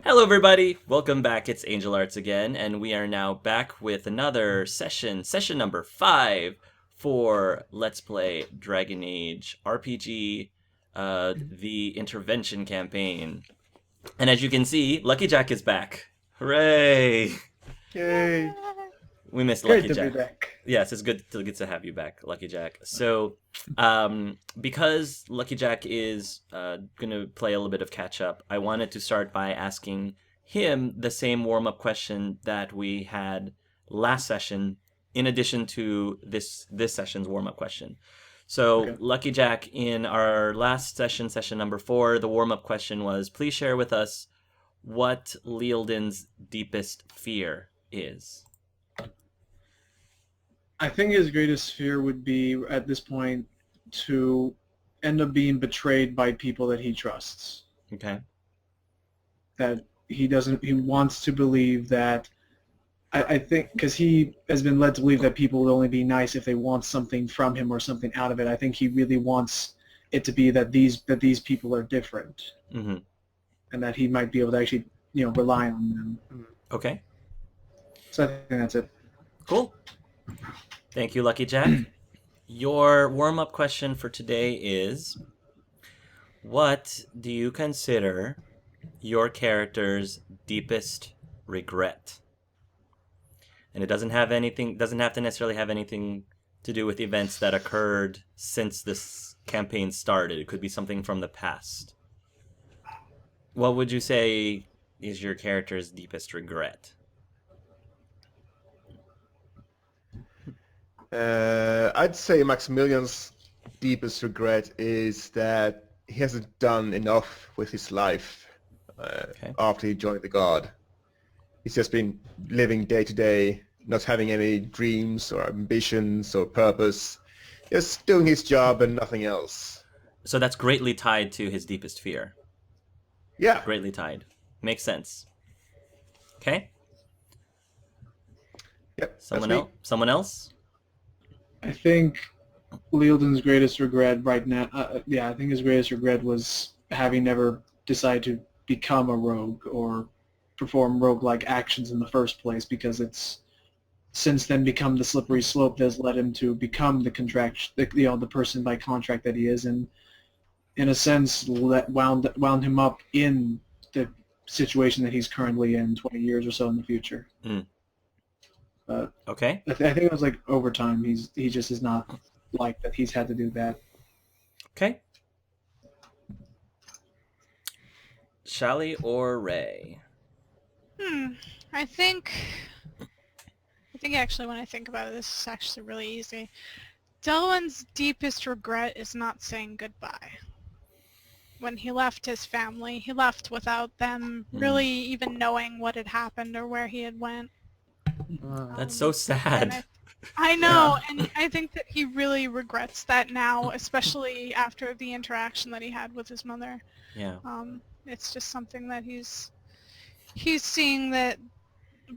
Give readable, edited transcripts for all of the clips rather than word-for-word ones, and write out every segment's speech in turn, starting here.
Hello, everybody. Welcome back. It's Angel Arts again, and we are now back with another session number 5 for Let's Play Dragon Age RPG, the Intervention campaign. And as you can see, Lucky Jack is back. Hooray! Yay! We missed Great Lucky to be Jack. back. Yes, it's good to have you back, Lucky Jack. So, because Lucky Jack is going to play a little bit of catch up, I wanted to start by asking him the same warm up question that we had last session, in addition to this session's warm up question. So, Okay. Lucky Jack, in our last session, session number 4, the warm up question was: please share with us what Lyledan's deepest fear is. I think his greatest fear would be, at this point, to end up being betrayed by people that he trusts. Okay. That he wants to believe that, I think, because he has been led to believe that people will only be nice if they want something from him or something out of it. I think he really wants it to be that these people are different. Mm-hmm. And that he might be able to actually, rely on them. Okay. So I think that's it. Cool. Thank you, Lucky Jack. Your warm-up question for today is: what do you consider your character's deepest regret? And it doesn't have to necessarily have anything to do with events that occurred since this campaign started. It could be something from the past. What would you say is your character's deepest regret? I'd say Maximilian's deepest regret is that he hasn't done enough with his life after he joined the Guard. He's just been living day to day, not having any dreams or ambitions or purpose, just doing his job and nothing else. So that's greatly tied to his deepest fear. Yeah. Greatly tied. Makes sense. Okay? Yep. Someone else? I think Lyledan's greatest regret right now, I think his greatest regret was having never decided to become a rogue or perform rogue-like actions in the first place, because it's since then become the slippery slope that has led him to become the person by contract that he is, and in a sense wound him up in the situation that he's currently in 20 years or so in the future. Mm. Okay. I think it was like over time. He just is not like that. He's had to do that. Okay. Shally or Ray? I think actually when I think about it, this is actually really easy. Delwyn's deepest regret is not saying goodbye. When he left his family, he left without them really even knowing what had happened or where he had went. That's so sad. I know, and I think that he really regrets that now, especially after the interaction that he had with his mother. Yeah. It's just something that he's seeing that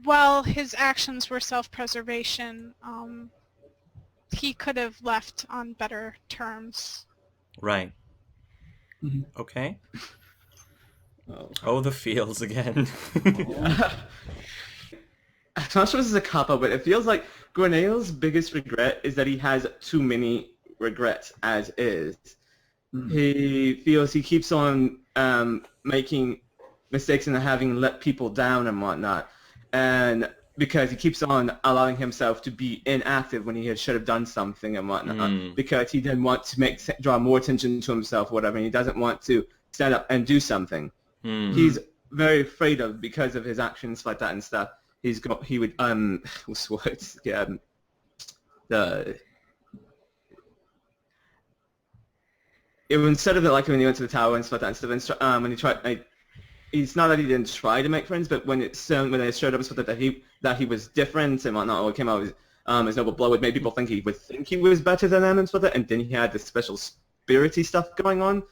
while his actions were self-preservation, he could have left on better terms. Right. Mm-hmm. Okay. Oh, the feels again. I'm not sure this is a cop-out, but it feels like Grenale's biggest regret is that he has too many regrets as is. He feels he keeps on making mistakes and having let people down and whatnot, and because he keeps on allowing himself to be inactive when he should have done something and whatnot, because he didn't want to draw more attention to himself or whatever, and he doesn't want to stand up and do something. He's very afraid of, because of his actions like that and stuff. He would what's the words? Yeah, instead of like when he went to the tower and stuff like that, instead of when he tried, it's not that he didn't try to make friends, but when they showed up and stuff like that he was different and whatnot, or it came out as noble blood, would make people think he was better than them and stuff like that, and then he had this special spirity stuff going on.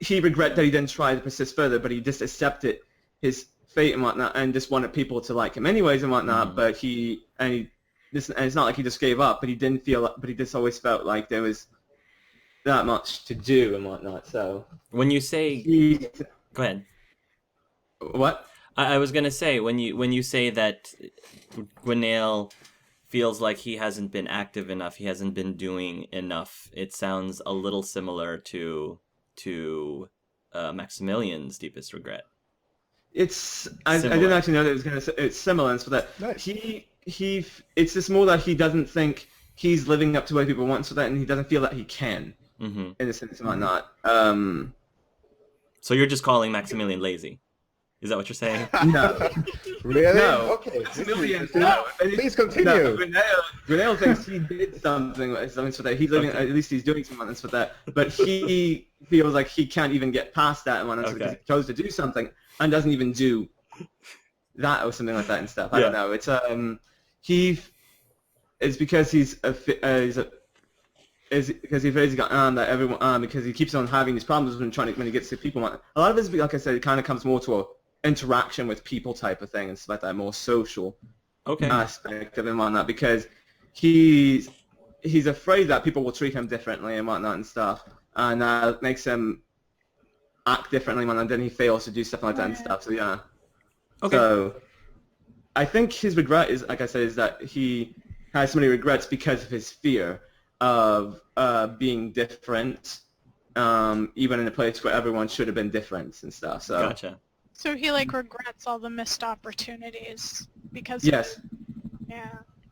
He regret that he didn't try to persist further, but he just accepted his fate and whatnot, and just wanted people to like him anyways and whatnot. But and it's not like he just gave up, but he just always felt like there was that much to do and whatnot. So When you say... he, Go ahead. what? I was gonna say when you say that Gwenail feels like he hasn't been active enough, he hasn't been doing enough. It sounds a little similar to Maximilian's deepest regret. I didn't actually know that it was going to say it's similar, so that Nice. he it's just more that he doesn't think he's living up to what people want, so that and he doesn't feel that he can Mm-hmm. in a sense and whatnot. So you're just calling Maximilian lazy? Is that what you're saying? No. Really? No. Okay. Maximilian, no. Please continue. No, Gwenail thinks he did something so that he's living. Okay. At least he's doing something for that. But he feels like he can't even get past that and whatnot because he chose to do something and doesn't even do that or something like that and stuff. I don't know. It's it's because he's because he feels he's got that everyone because he keeps on having these problems when he gets to people. A lot of it is, like I said, it kind of comes more to a interaction with people type of thing and stuff like that, more social aspect of him on that, because he's afraid that people will treat him differently and whatnot and stuff, and that makes him act differently and then he fails to do stuff like that and stuff. So yeah. Okay. So I think his regret is, like I said, is that he has so many regrets because of his fear of being different, even in a place where everyone should have been different and stuff. So Gotcha. So he regrets all the missed opportunities because yes,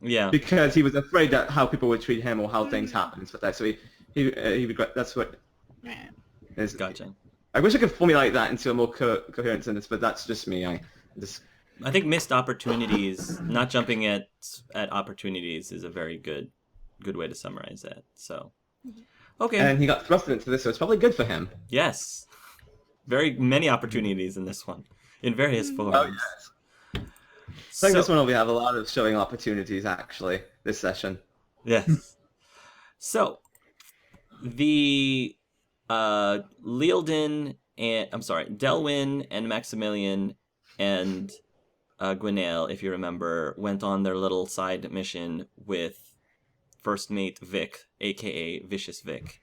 Yeah. because he was afraid that how people would treat him or how things happen and stuff like that. So he regret. That's what is. Gotcha. I wish I could formulate that into a more coherent sentence, but that's just me. I think missed opportunities, not jumping at opportunities, is a very good way to summarize that. So, okay. And he got thrust into this, so it's probably good for him. Yes. Very many opportunities in this one, in various forms. Oh, yes. I think this one we have a lot of showing opportunities, actually, this session. Yes. So, the Lyledan and Delwyn and Maximilian and Gwenail, if you remember, went on their little side mission with first mate Vic, aka Vicious Vic.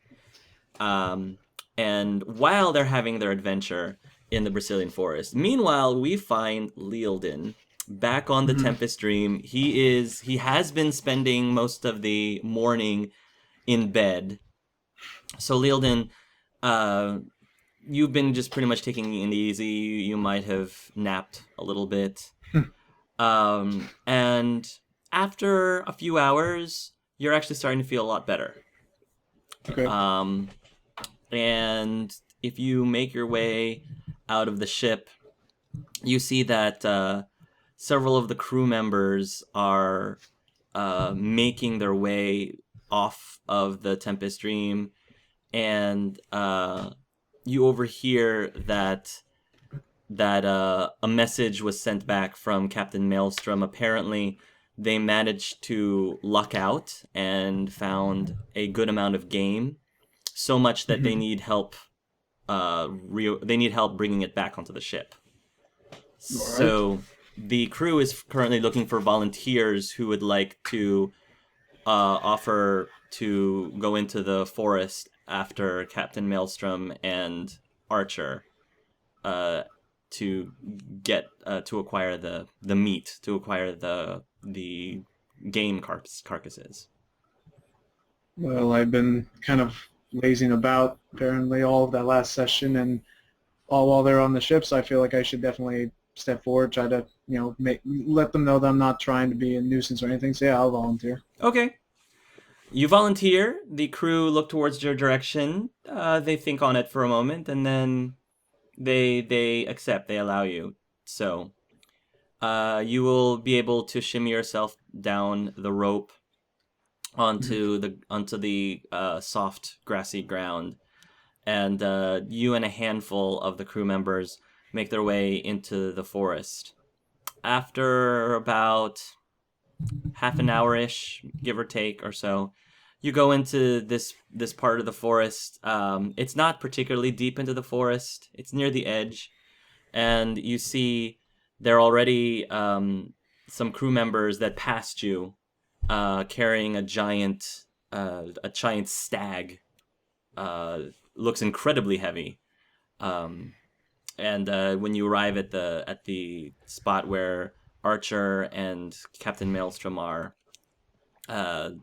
And while they're having their adventure in the Brecillian Forest, meanwhile, we find Lyledan back on the Tempest Dream. He has been spending most of the morning in bed. So Lyledan, you've been just pretty much taking it easy. You might have napped a little bit. And after a few hours, you're actually starting to feel a lot better. Okay. And if you make your way out of the ship, you see that several of the crew members are making their way off of the Tempest Dream, and you overhear that a message was sent back from Captain Maelstrom. Apparently, they managed to luck out and found a good amount of game, so much that they need help. They need help bringing it back onto the ship. So the crew is currently looking for volunteers who would like to offer to go into the forest after Captain Maelstrom and Archer to get to acquire the meat, to acquire the game carcasses. Well, I've been kind of lazing about apparently all of that last session, and all while they're on the ship, so I feel like I should definitely step forward, try to, let them know that I'm not trying to be a nuisance or anything. So yeah, I'll volunteer. Okay. You volunteer. The crew look towards your direction. They think on it for a moment, and then they accept. They allow you. So you will be able to shimmy yourself down the rope onto the soft grassy ground, and you and a handful of the crew members make their way into the forest. After about half an hour-ish, give or take or so, you go into this part of the forest. It's not particularly deep into the forest. It's near the edge, and you see there are already some crew members that passed you, carrying a giant stag. Looks incredibly heavy. And when you arrive at the spot where Archer and Captain Maelstrom are,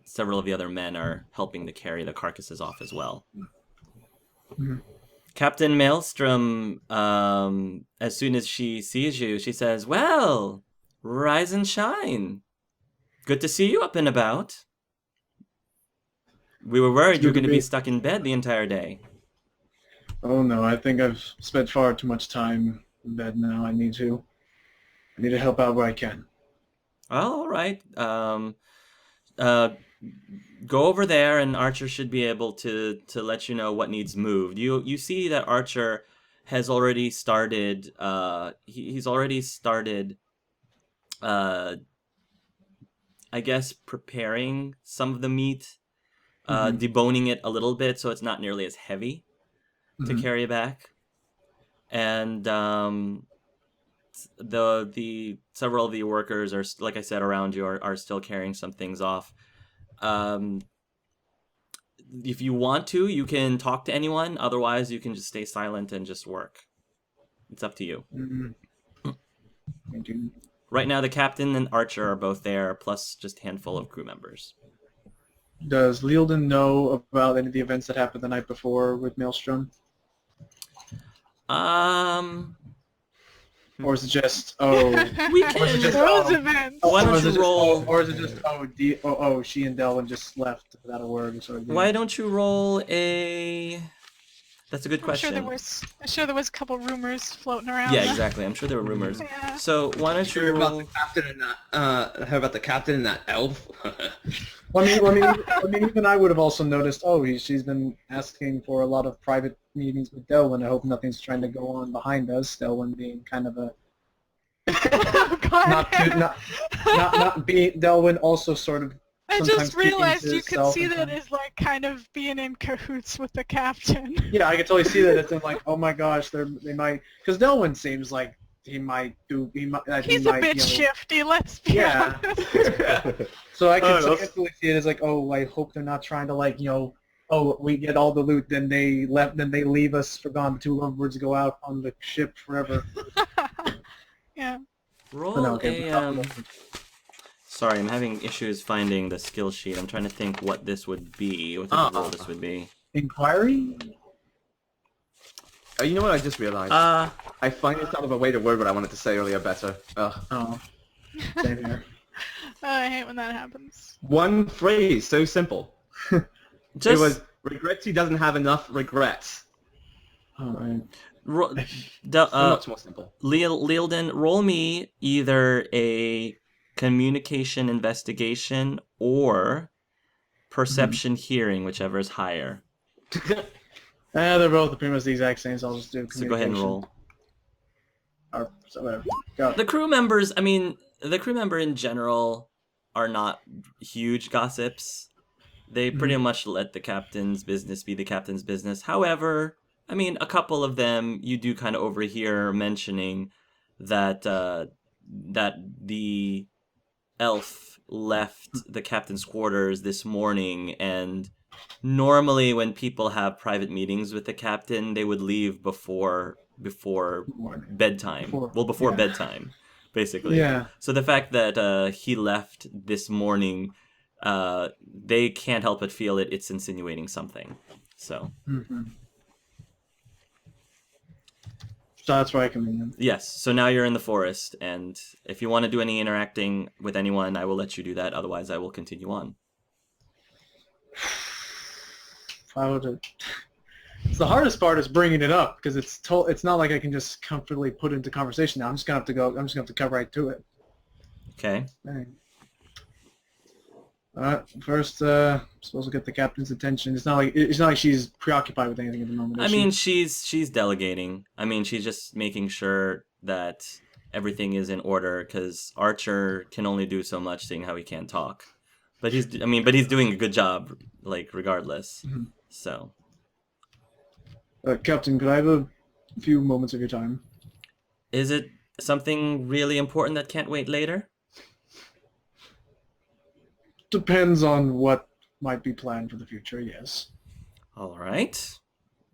several of the other men are helping to carry the carcasses off as well. Mhm. Captain Maelstrom, as soon as she sees you, she says, "Well, rise and shine. Good to see you up and about. We were worried you were Good going to to be be- stuck in bed the entire day." Oh no, I think I've spent far too much time in bed now. I need to help out where I can. Oh, all right. Uh, go over there, and Archer should be able to let you know what needs moved. You see that Archer has already started. He's already started. I guess preparing some of the meat, Mhm. deboning it a little bit so it's not nearly as heavy to Mhm. carry back, and the several of the workers are, like I said, around you are still carrying some things off. Um, if you want to, you can talk to anyone. Otherwise, you can just stay silent and just work. It's up to you. Mhm. Thank you. Right now, the captain and Archer are both there, plus just a handful of crew members. Does Lyledan know about any of the events that happened the night before with Maelstrom? Um, Or is it just, oh, we Or is it can. just- Those oh, events. Why don't or is you it just, roll- or is it just, she and Delwyn just left without a word or sort of thing? Why don't you roll a? That's a good I'm question. sure there was a couple rumors floating around. Yeah, exactly. I'm sure there were rumors. Yeah. So why don't you Sure about roll? the captain and that. How about the captain and that elf? Well, I mean, even I would have also noticed. Oh, she's been asking for a lot of private meetings with Delwyn. I hope nothing's trying to go on behind us. Delwyn being kind of a Oh, God. not being Delwyn also sort of. I sometimes just keeping realized to you could himself see and that kind as like kind of being in cahoots with the captain. Yeah, I can totally see that. It's in like, oh my gosh, they might, because Delwyn seems like he might. He's a bit shifty, let's be Yeah. honest. So I can Oh, totally see it as like, oh, I hope they're not trying to like, oh, we get all the loot, then they leave us for gone. The two lovebirds go out on the ship forever. Yeah. Roll So no, okay, a. Sorry, I'm having issues finding the skill sheet. I'm trying to think what this would be. What type of roll this would be. Inquiry. You know what I just realized? I finally thought of a way to word what I wanted to say earlier better. Ugh. Oh, same here. I hate when that happens. One phrase, so simple. Just It was, regrets he doesn't have enough regrets. All right. So much more simple. Lyledan, roll me either a communication investigation or perception hearing, whichever is higher. They're both pretty much the exact same, so I'll just do So go ahead and roll. Or so whatever. Go. The crew members, I mean, the crew member in general are not huge gossips. They pretty much let the captain's business be the captain's business. However, I mean, a couple of them you do kind of overhear mentioning that that the elf left the captain's quarters this morning, and normally when people have private meetings with the captain, they would leave before bedtime. Before Yeah. bedtime, basically. Yeah. So the fact that he left this morning, they can't help but feel it's insinuating something. So Mm-hmm. So that's where I come in. yes, so now you're in the forest, and if you want to do any interacting with anyone, I will let you do that. Otherwise, I will continue on. It's the hardest part is bringing it up because it's not like I can just comfortably put it into conversation now. I'm just gonna have to cut right to it. Okay. Dang. First, supposed to get the captain's attention. It's not like she's preoccupied with anything at the moment. I mean, she's delegating. I mean, she's just making sure that everything is in order, because Archer can only do so much, seeing how he can't talk. But he's doing a good job, like, regardless. Mhm. So. Captain, could I have a few moments of your time? Is it something really important that can't wait later? Depends on what might be planned for the future. Yes. All right.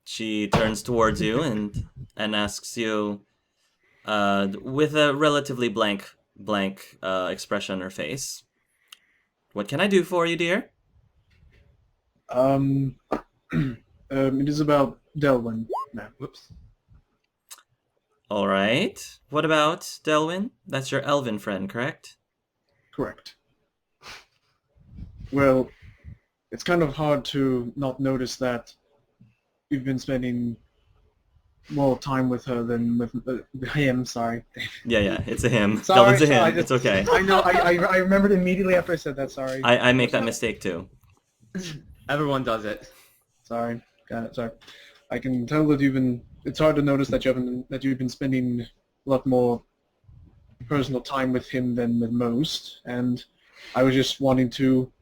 She turns towards you and asks you, with a relatively blank expression on her face, "What can I do for you, dear?" It is about Delwyn, ma'am. Whoops. All right. What about Delwyn? That's your elven friend, correct? Correct. Well, it's kind of hard to not notice that you've been spending more time with her than with him. Sorry. Yeah, it's a him. Sorry, Delwyn's a him. I just- It's okay. I know. I remembered immediately after I said that. Sorry. I make that mistake too. Everyone does it. Sorry. Got it. Sorry. I can tell that you've been. It's hard to notice that you've been spending a lot more personal time with him than with most, and I was just wanting to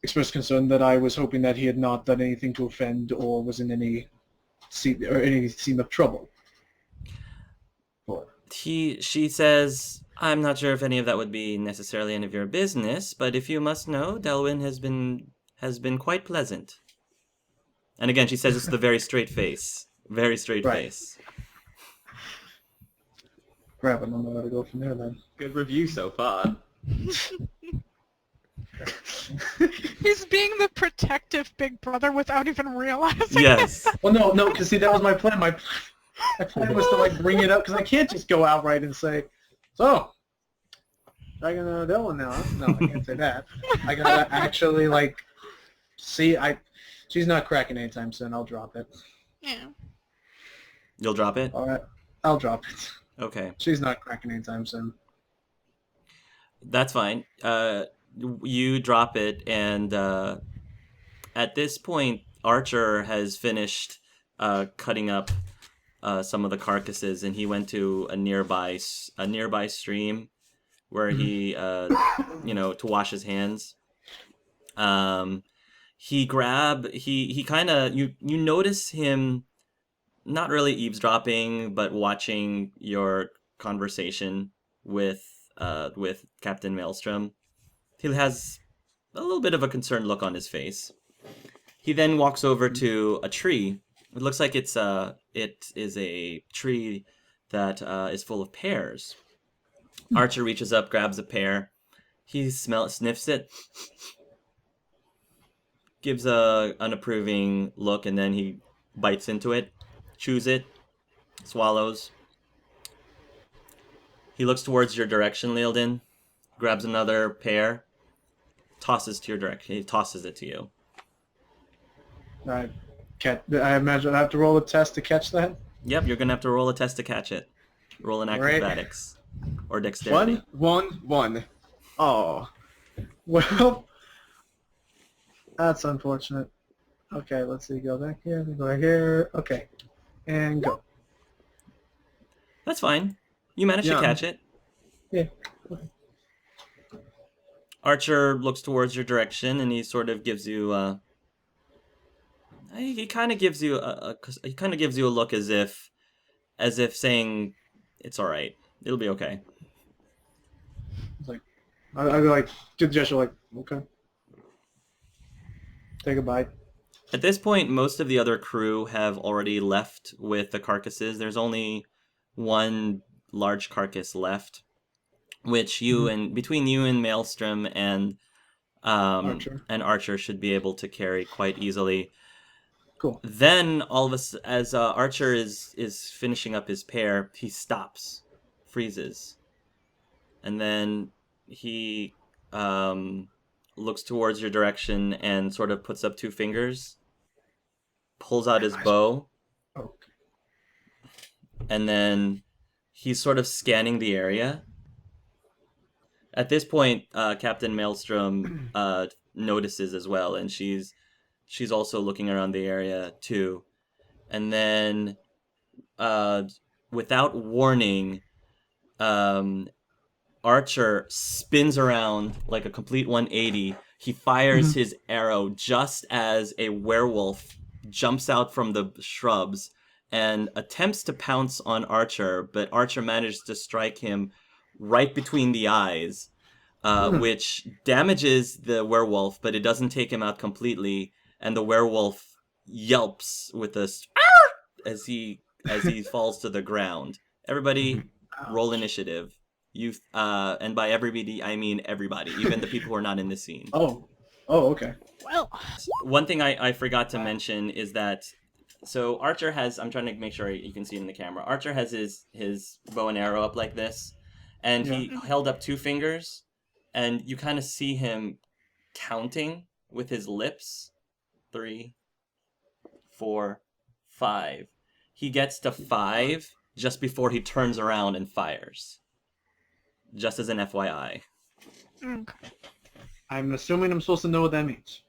express concern that I was hoping that he had not done anything to offend or was in any scene of trouble. She says, "I'm not sure if any of that would be necessarily any of your business, but if you must know, Delwyn has been quite pleasant." And again, she says this with a very straight face. Very straight Right. face. Crap, I don't know where to go from there then. Good review so far. He's being the protective big brother without even realizing Yes. Well, no, because see, that was my plan. My plan was to like bring it up because I can't just go outright and say, "So, Dragon Delwyn now." Huh? No, I can't say that. I gotta actually like see. She's not cracking anytime soon. I'll drop it. Yeah. You'll drop it? All right, I'll drop it. Okay. She's not cracking anytime soon. That's fine. You drop it, and at this point, Archer has finished cutting up some of the carcasses, and he went to a nearby stream where he, to wash his hands. He kind of you notice him not really eavesdropping, but watching your conversation with Captain Maelstrom. He has a little bit of a concerned look on his face. He then walks over to a tree. It looks like it is a tree that is full of pears. Archer reaches up, grabs a pear. He sniffs it, gives an approving look, and then he bites into it, chews it, swallows. He looks towards your direction, Lyledan, grabs another pear, tosses to your direction. He tosses it to you. I imagine I have to roll a test to catch that. Yep, you're gonna have to roll a test to catch it. Roll an Right. acrobatics or dexterity. 1. Oh. Well, that's unfortunate. Okay, let's see. Go back here. Go back here. Okay, and go. That's fine. You managed to Yeah. catch it. Yeah. Archer looks towards your direction, and he sort of gives you. He kind of gives you a look as if saying, "It's all right. It'll be okay." It's like I like do the gesture like okay. Take a bite. At this point, most of the other crew have already left with the carcasses. There's only one large carcass left, which between you and Maelstrom and Archer should be able to carry quite easily. Cool. Then all of us, as Archer is finishing up his pear, he stops, freezes, and then he looks towards your direction and sort of puts up two fingers, pulls out his bow, Okay. and then he's sort of scanning the area. At this point, Captain Maelstrom notices as well, and she's also looking around the area too. And then, without warning, Archer spins around like a complete 180. He fires his arrow just as a werewolf jumps out from the shrubs and attempts to pounce on Archer, but Archer manages to strike him right between the eyes, which damages the werewolf, but it doesn't take him out completely, and the werewolf yelps with a he falls to the ground. Everybody, roll initiative. And by everybody I mean everybody, even the people who are not in the scene. Oh, okay. Well, One thing I forgot to mention is that, so Archer has, I'm trying to make sure you can see it in the camera. Archer has his bow and arrow up like this, and he held up 2 fingers, and you kind of see him counting with his lips. 3, 4, 5. He gets to 5 just before he turns around and fires. Just as an FYI. okay. I'm assuming I'm supposed to know what that means.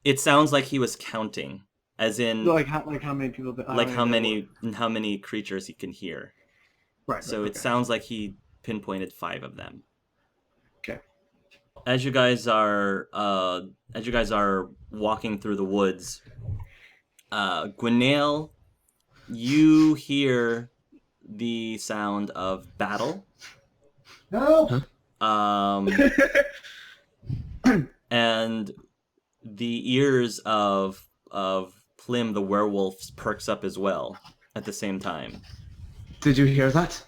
It sounds like he was counting, as in Like how many people? how many creatures he can hear. Right. So it sounds like he pinpointed 5 of them. Okay. As you guys are walking through the woods, Gwenail, you hear the sound of battle. No. And the ears of Plim the werewolf perks up as well at the same time. Did you hear that?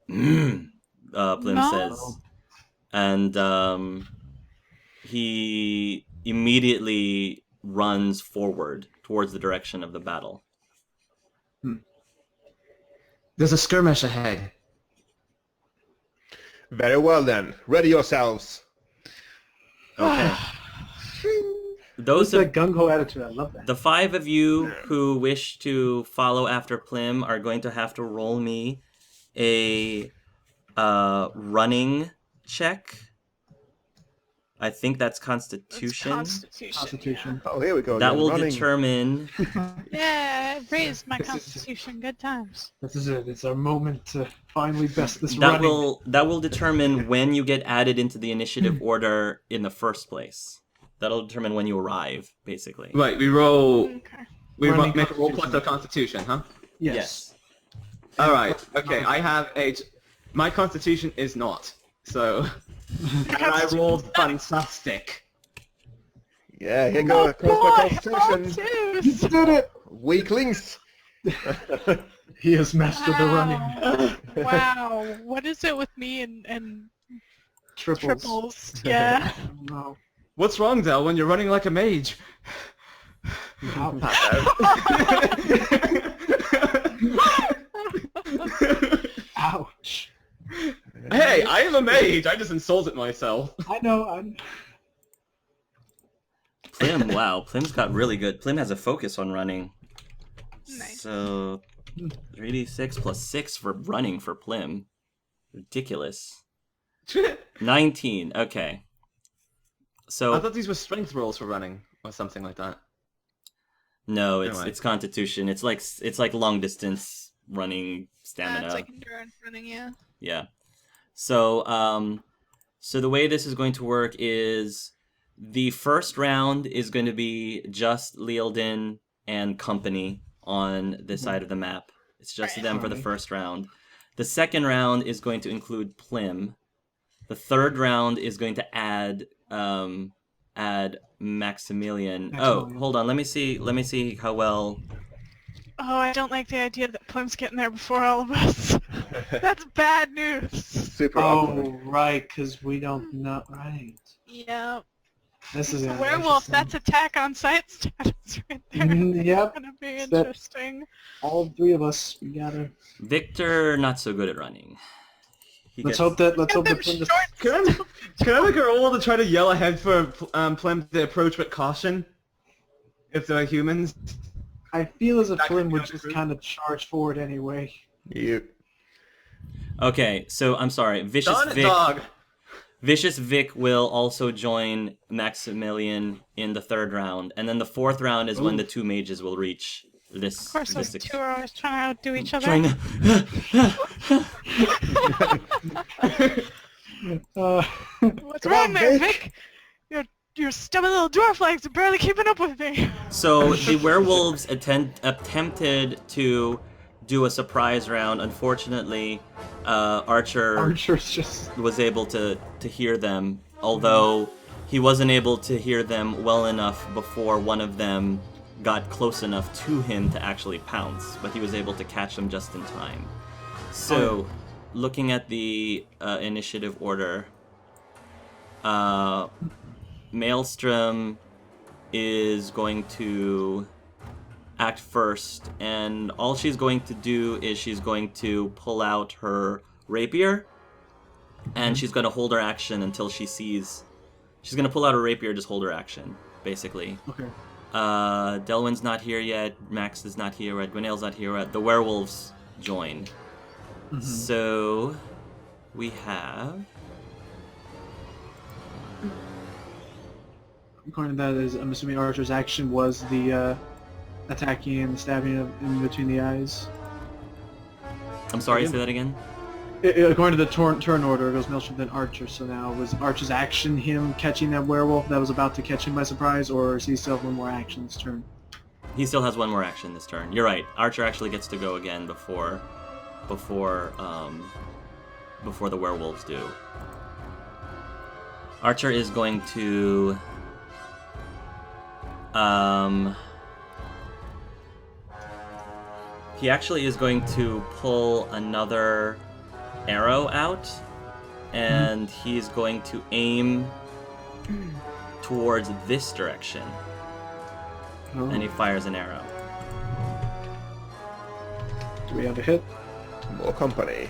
Plim No. says, and he immediately runs forward towards the direction of the battle. There's a skirmish ahead. Very well then. Ready yourselves. Okay. Those that gung ho attitude. I love that. The 5 of you who wish to follow after Plim are going to have to roll me a running check. I think that's Constitution. Constitution. Oh, here we go. That again. will Running. determine. Yeah, raised my Constitution. Good times. This is it. It's our moment to finally best this That running. will determine when you get added into the initiative order in the first place. That'll determine when you arrive, basically. Right, we roll. Okay. We Running make a roll plus Constitution. the Constitution, huh? Yes. All right. Okay, I have a. My Constitution is not. So. And I rolled fantastic. Yeah, here goes my Constitution. Zeus. You did it. Weaklings. He has mastered the running. Wow. What is it with me and Triples. triples? Yeah. No. What's wrong, Del, when you're running like a mage? Ouch. Hey, I am a mage. I just insulted myself. I know. Plim, wow. Plim's got really good. Plim has a focus on running. Nice. So 3d6 plus 6 for running for Plim. Ridiculous. 19. Okay. So I thought these were strength rolls for running or something like that. no, Anyway. it's Constitution. It's like long distance running stamina. It's like endurance running, yeah. Yeah. So so the way this is going to work is the first round is going to be just Lyledan and company on this side of the map. It's just Right. them for the first round. The second round is going to include Plim. The third round is going to add Maximilian. Oh, hold on. Let me see how well. Oh, I don't like the idea that Plim's getting there before all of us. That's bad news. Super awkward. Oh, right, because we don't know. Right. Yeah. This is A werewolf, that's attack on sight status right there. Yep. Gonna be It's that- interesting. All 3 of us. We gotta. Victor, not so good at running. Let's hope that. Let's hope Them that. Plim short Can I make a roll to try to yell ahead for Plim to approach with caution? If they're humans? I feel as if That could Plim be would a just group. kind of charge forward anyway. You. Okay, so I'm sorry. Darn it, dog! Vicious Vic will also join Maximilian in the third round, and then the fourth round is when the 2 mages will reach this. Of course, those this two are always trying to outdo each other. trying to- What's Come wrong on, there, Vic? Vic? Your stubby little dwarf legs are barely keeping up with me. So the werewolves attempted to do a surprise round. Unfortunately, Archer Archer's just. was able to hear them, although he wasn't able to hear them well enough before one of them got close enough to him to actually pounce, but he was able to catch them just in time. So, looking at the initiative order, Maelstrom is going to act first, and all she's going to do is she's going to pull out her rapier, and she's going to hold her action until she sees... She's going to pull out her rapier, just hold her action, basically. Okay. Delwyn's not here yet, Max is not here yet, Gwenael's not here yet, the werewolves join. Mm-hmm. So, we have... According to that, is I'm assuming Archer's action was the attacking and stabbing in between the eyes. I'm sorry, say that again? According to the turn order, it goes Maelstrom then Archer. So now was Archer's action him catching that werewolf that was about to catch him by surprise, or is he still have one more action this turn? He still has one more action this turn. You're right. Archer actually gets to go again before the werewolves do. Archer is going to he actually is going to pull another arrow out, and he's going to aim towards this direction. Oh. And he fires an arrow. Do we have a hit? More company.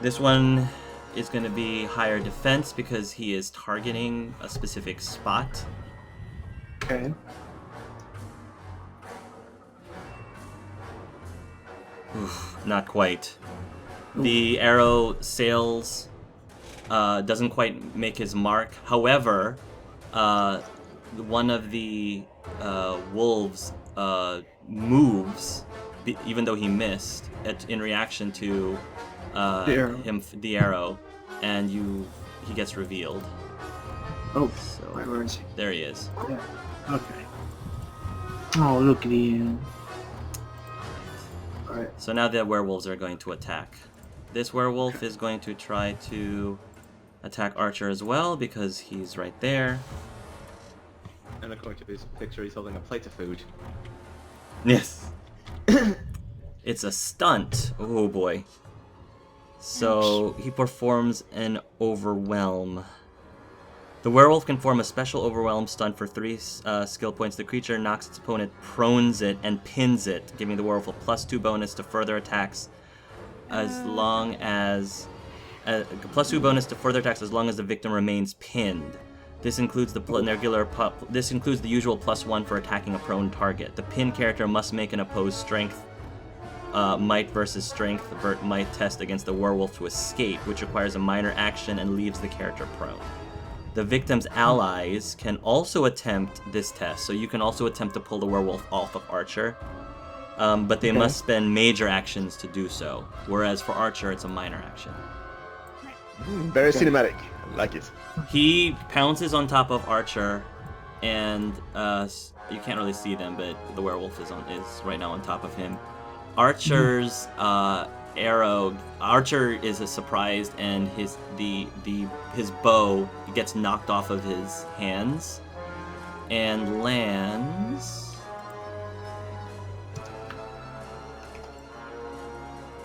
This one is going to be higher defense because he is targeting a specific spot. Okay. Oof, not quite. The arrow sails, doesn't quite make his mark. However, one of the wolves moves, even though he missed, in reaction to the arrow, and he gets revealed. Oh, So, where is he? there he is. Yeah. Okay. Oh, look at him. Alright. So now the werewolves are going to attack. This werewolf is going to try to attack Archer as well because he's right there. And according to this picture, he's holding a plate of food. Yes. It's a stunt. Oh boy. So he performs an overwhelm. The werewolf can form a special overwhelm stunt for 3 skill points. The creature knocks its opponent, prones it, and pins it, giving the werewolf a +2 bonus to further attacks as long as... +2 bonus to further attacks as long as the victim remains pinned. This includes the usual +1 for attacking a prone target. The pinned character must make an opposed strength might versus strength might test against the werewolf to escape, which requires a minor action and leaves the character prone. The victim's allies can also attempt this test, so you can also attempt to pull the werewolf off of Archer, but they must spend major actions to do so, whereas for Archer it's a minor action. Very cinematic. I like it. He pounces on top of Archer, and you can't really see them, but the werewolf is right now on top of him. Archer's arrow. Archer is surprised, and his bow gets knocked off of his hands and lands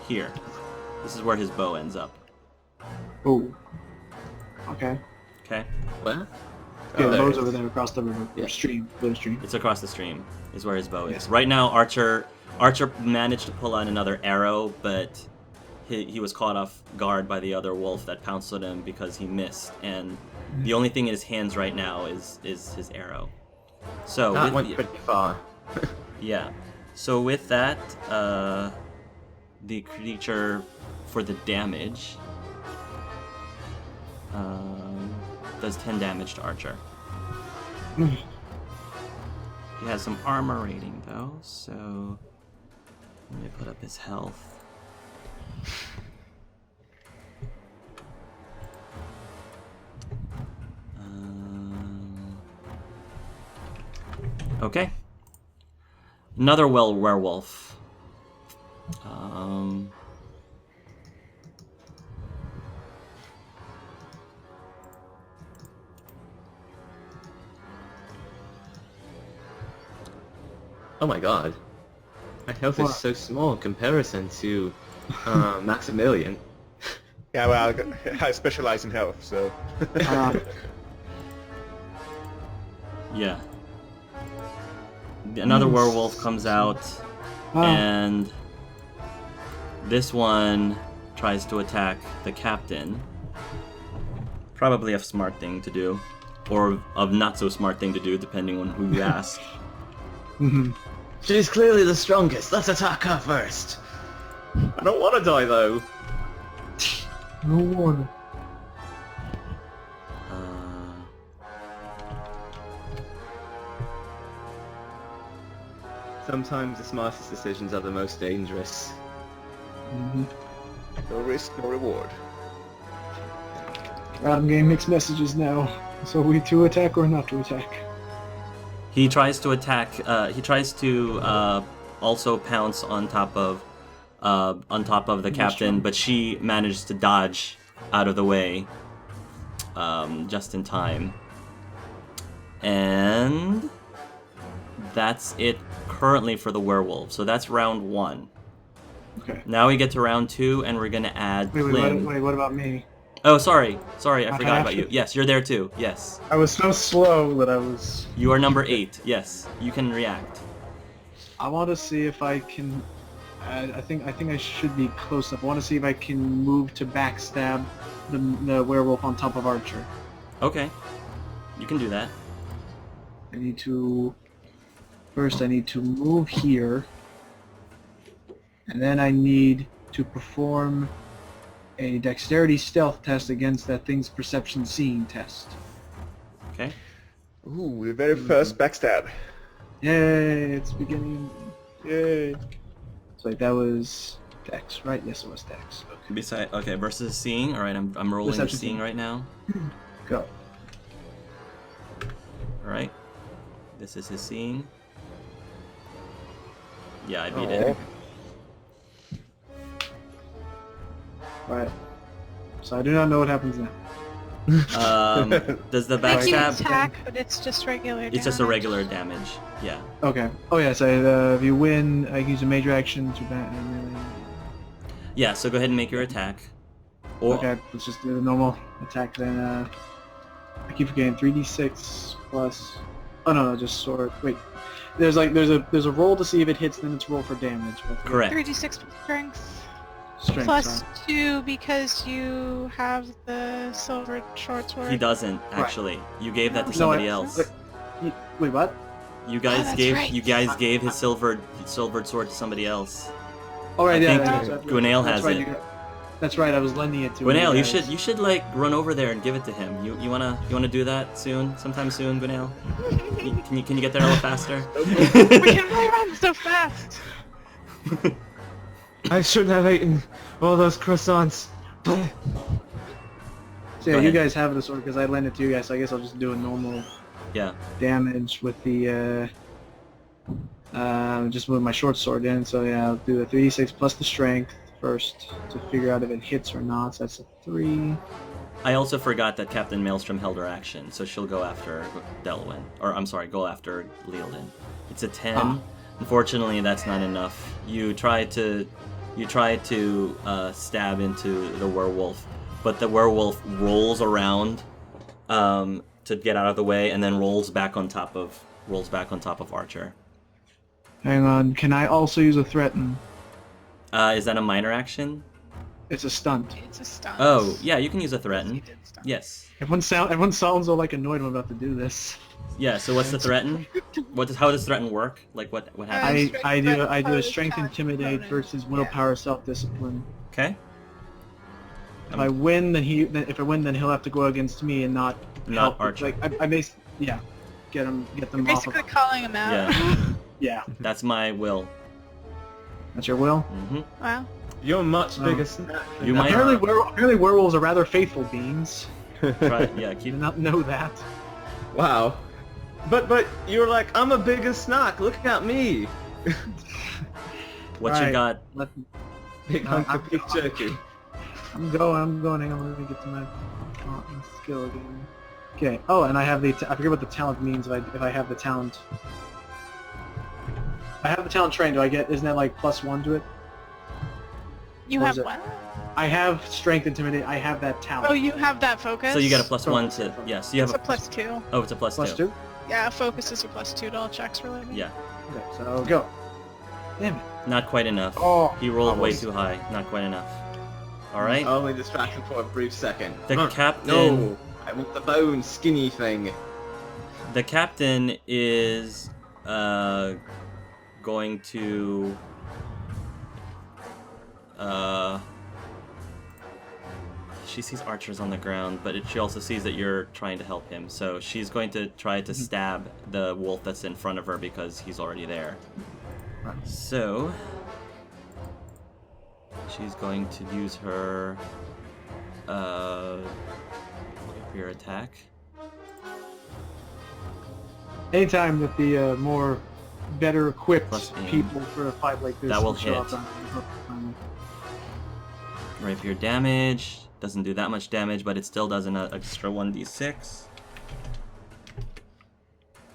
here. This is where his bow ends up. Oh. Okay. Okay. What? Yeah, Oh, the there bow's it over is. there across the river. Yeah. River stream. It's across the stream. Is where his bow is. Yeah. Right now, Archer managed to pull out another arrow, but he was caught off guard by the other wolf that pounced on him because he missed, and the only thing in his hands right now is his arrow. So That went pretty far. yeah. So with that, the creature for the damage does 10 damage to Archer. He has some armor rating though, so let me put up his health. Okay. Another werewolf. Oh my god. My health What? is so small in comparison to Maximilian. Yeah, well, I specialize in health, so... Yeah. Another werewolf comes out, and this one tries to attack the captain. Probably a smart thing to do, or a not so smart thing to do, depending on who you ask. She's clearly the strongest. Let's attack her first. I don't want to die though. No water. Sometimes the smartest decisions are the most dangerous. No risk, no reward. I'm getting mixed messages now. So are we to attack or not to attack? He tries to attack. He tries to also pounce on top of the captain, but she managed to dodge out of the way just in time. And that's it currently for the werewolf. So that's round 1. Okay. Now we get to round 2, and we're gonna add Flynn. Wait, what about me? Oh, sorry, I forgot have about you. to- Yes, you're there too. Yes, I was so slow that I was... you are number 8. Yes, you can react. I want to see if I can... I think I should be close enough. I want to see if I can move to backstab the werewolf on top of Archer. Okay, you can do that. I need to... First I need to move here. And then I need to perform a dexterity stealth test against that thing's perception seeing test. Okay. Ooh, the very first backstab. Yay, it's beginning. Yay. So that was dex, right? Yes, it was dex. Okay. Okay, versus seeing. All right, I'm rolling your Perception seeing seeing. right now. Go. All right, this is his seeing. Yeah, I beat Oh. it. Right. So I do not know what happens now. Does the Make you backstab? attack, but it's just regular It's just a damage. regular damage. Yeah. Okay. Oh yeah, so if you win, I can use a major action to bat. Yeah. So go ahead and make your attack. Or Okay, let's just do the normal attack then. I keep forgetting 3d6 plus. Oh no, just sword. Wait, there's a roll to see if it hits, then it's roll for damage. correct. 3d6 plus strength. Strength. Plus sorry. 2 because you have the silver short sword. He doesn't actually. You gave that to No, somebody I- else. Wait, what? You guys that's gave right. you guys gave his silvered sword to somebody else. Oh right, I yeah. think that's- Gwenail that's has right, it. That's right. I was lending it to. Gwenail, you guys. should like run over there and give it to him. You wanna do that soon? Sometime soon, Gwenail? Can you get there a little faster? We can really run so fast. I shouldn't have eaten all those croissants. So yeah, Go you ahead. guys have the sword because I lent it to you guys. So I guess I'll just do a normal Yeah. damage with the just move my short sword in. So yeah, I'll do a 3d6 plus the strength first to figure out if it hits or not. So that's a 3. I also forgot that Captain Maelstrom held her action, so she'll go after Delwyn. Or I'm sorry, go after Lyledan. It's a 10. Ah. Unfortunately, that's not enough. You try to stab into the werewolf, but the werewolf rolls around to get out of the way, and then rolls back on top of Archer. Hang on. Can I also use a threaten? Is that a minor action? It's a stunt. It's a stunt. Oh, yeah, you can use a He threaten. did stunt. Yes. Everyone sounds all like annoyed I'm about to do this. Yeah. So what's the threaten? How does threaten work? Like what happens? I do a opposed strength attack intimidate opponent. versus willpower self-discipline. Okay. If I win, then he'll have to go against me and not help. Archer. Like I basically get them You're off. basically calling him out. Yeah. Yeah, That's my will. that's your will. Hmm. Wow. You're a much Oh. bigger snack. than You that. might- Apparently werewolves are rather faithful beings. Try, yeah. I Keep. did not know that. Wow. But you're like, I'm a bigger snack. Look at me. What you Right. got? Let, Big hunk of beef jerky. I'm going. Hang on, let me get to my skill again. Okay. Oh, and I have I forget what the talent means if I have the talent. I have the talent train. Do I get? Isn't that like +1 to it? You What have is it? what? I have strength, intimidate. I have that talent. Oh, you have that focus? So you get a +1 to yes. You have It's a +2. Oh, it's a +2. +2. Yeah, focus is a +2 to all checks related. Yeah, Okay, so go. Damn it. not quite enough. Oh, He rolled way almost. too high. Not quite enough. All right. Only distracted for a brief second. The captain. No, I want the bone skinny thing. The captain is going to she sees archers on the ground, but she also sees that you're trying to help him. So she's going to try to stab the wolf that's in front of her because he's already there. So she's going to use her rapier attack. Anytime that the more better equipped Plus aim. people for a fight like this That will show hit. up on- Rapier damage doesn't do that much damage, but it still does an extra 1d6.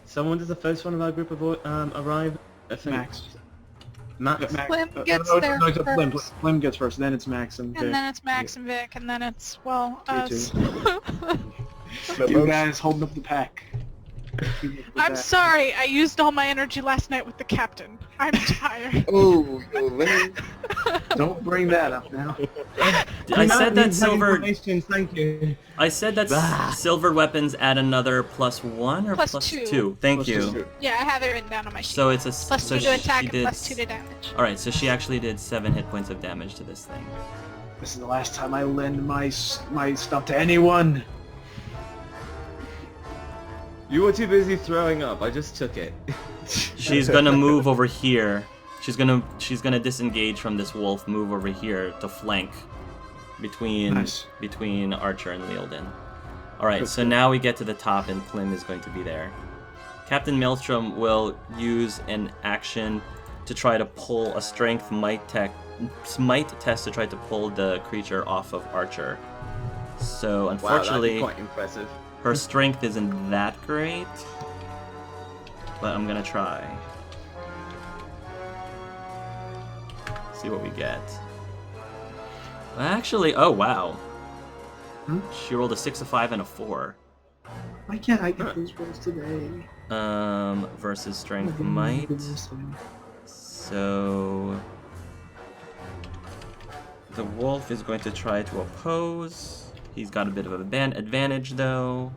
So when does the first one of our group arrive? I think Max. Max. Max. Slim gets no, there no, it's Slim. first. Slim gets first, then it's Max and Vic. And then it's Max and Vic, and then it's, well, You us. You guys holding up the pack. I'm sorry, I used all my energy last night with the captain. I'm tired. Oh, man. Don't bring that up now. I said that silver. Thank you. I said that silver weapons add another +1 or +2. +2. Thank Plus you. two. Yeah, I have it written down on my sheet. So it's a +2 so to attack she and did. +2 to damage. All right, so she actually did 7 hit points of damage to this thing. This is the last time I lend my stuff to anyone. You were too busy throwing up. I just took it. She's gonna move over here. She's gonna disengage from this wolf, move over here to flank between Nice. between Archer and Lyledan. All right, so now we get to the top, and Plim is going to be there. Captain Maelstrom will use an action to try to pull a strength might test to try to pull the creature off of Archer. So Wow, unfortunately, that'd be quite impressive. her strength isn't that great, but I'm gonna try. See what we get. Actually, oh wow. She rolled a 6, a 5, and a 4. Why can't I get those rolls today? Versus strength might. So the wolf is going to try to oppose. He's got a bit of an advantage though.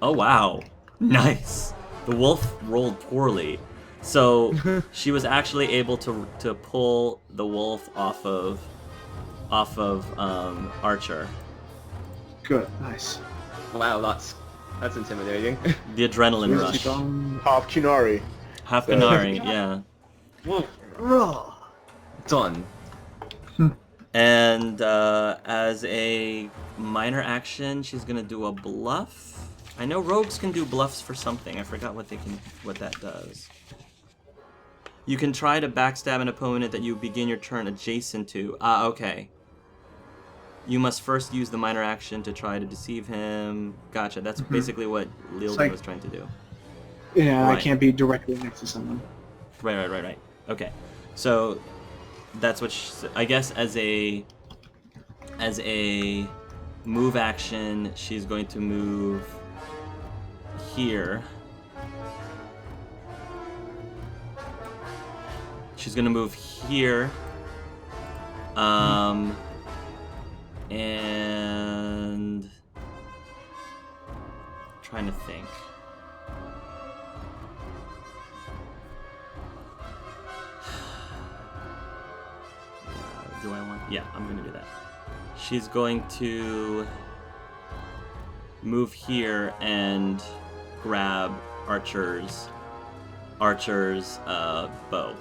Oh wow, nice. The wolf rolled poorly, so she was actually able to pull the wolf off of Archer. Good, nice. Wow, that's intimidating. The adrenaline rush. Half Kunari. Half Ganari, yeah. Whoa. Done. And as a minor action, she's gonna do a bluff. I know rogues can do bluffs for something. I forgot what that does. You can try to backstab an opponent that you begin your turn adjacent to. Ah, okay. You must first use the minor action to try to deceive him. Gotcha. That's basically what Lyledan like- was trying to do. Yeah, Right. I can't be directly next to someone. Right. Okay. So that's what I guess as a move action, she's going to move here. She's going to move here. And trying to think. Do I want? Yeah, I'm gonna do that. She's going to move here and grab Archer's bow,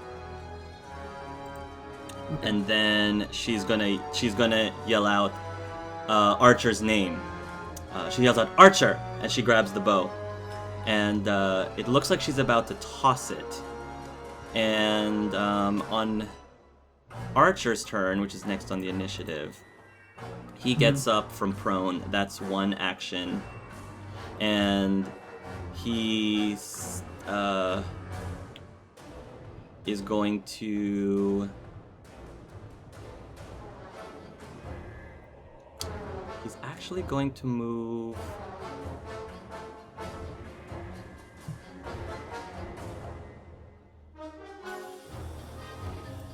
and then she's gonna yell out Archer's name. She yells out Archer, and she grabs the bow, and it looks like she's about to toss it, and on Archer's turn, which is next on the initiative, he gets up from prone. That's one action. And He's is going to. He's actually going to move.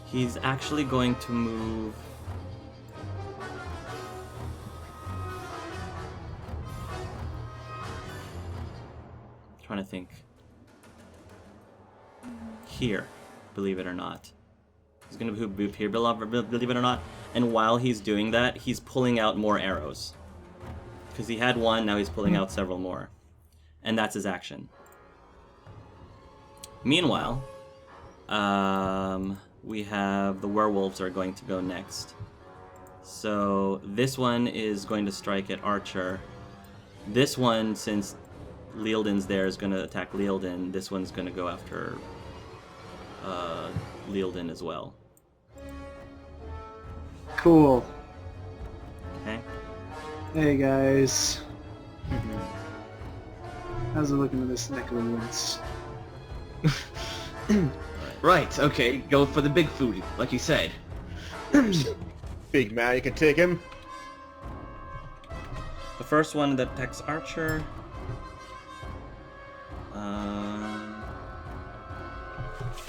He's actually going to move. Trying to think. Here, believe it or not. He's going to move here, believe it or not. And while he's doing that, he's pulling out more arrows. Because he had one, now he's pulling out several more. And that's his action. Meanwhile, we have the werewolves are going to go next. So this one is going to strike at Archer. This one, since Lyledan's there, is going to attack Lyledan. This one's going to go after Lyledan as well. Cool. Okay. Hey guys. How's it looking in this neck of the woods? Right, okay, go for the big food, like you said. Big man, you can take him. The first one that attacks Archer.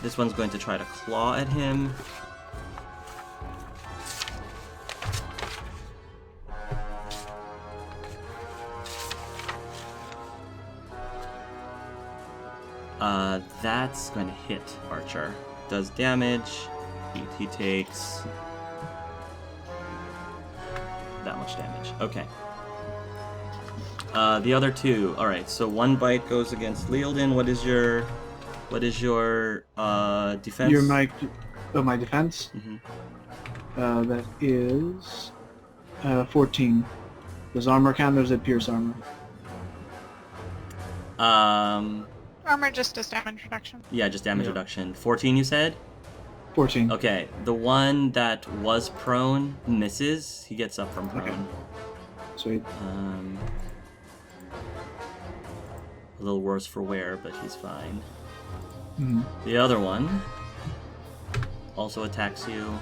This one's going to try to claw at him. That's going to hit Archer. Does damage. He takes that much damage. Okay. The other two. All right. So one bite goes against Lyledan. What is your defense? My defense. Mm-hmm. That is 14. Does armor count, or is it pierce armor? Armor just does damage reduction. Yeah, just damage reduction. 14, you said? 14. Okay, the one that was prone misses. He gets up from prone. Okay. Sweet. A little worse for wear, but he's fine. Mm-hmm. The other one also attacks you,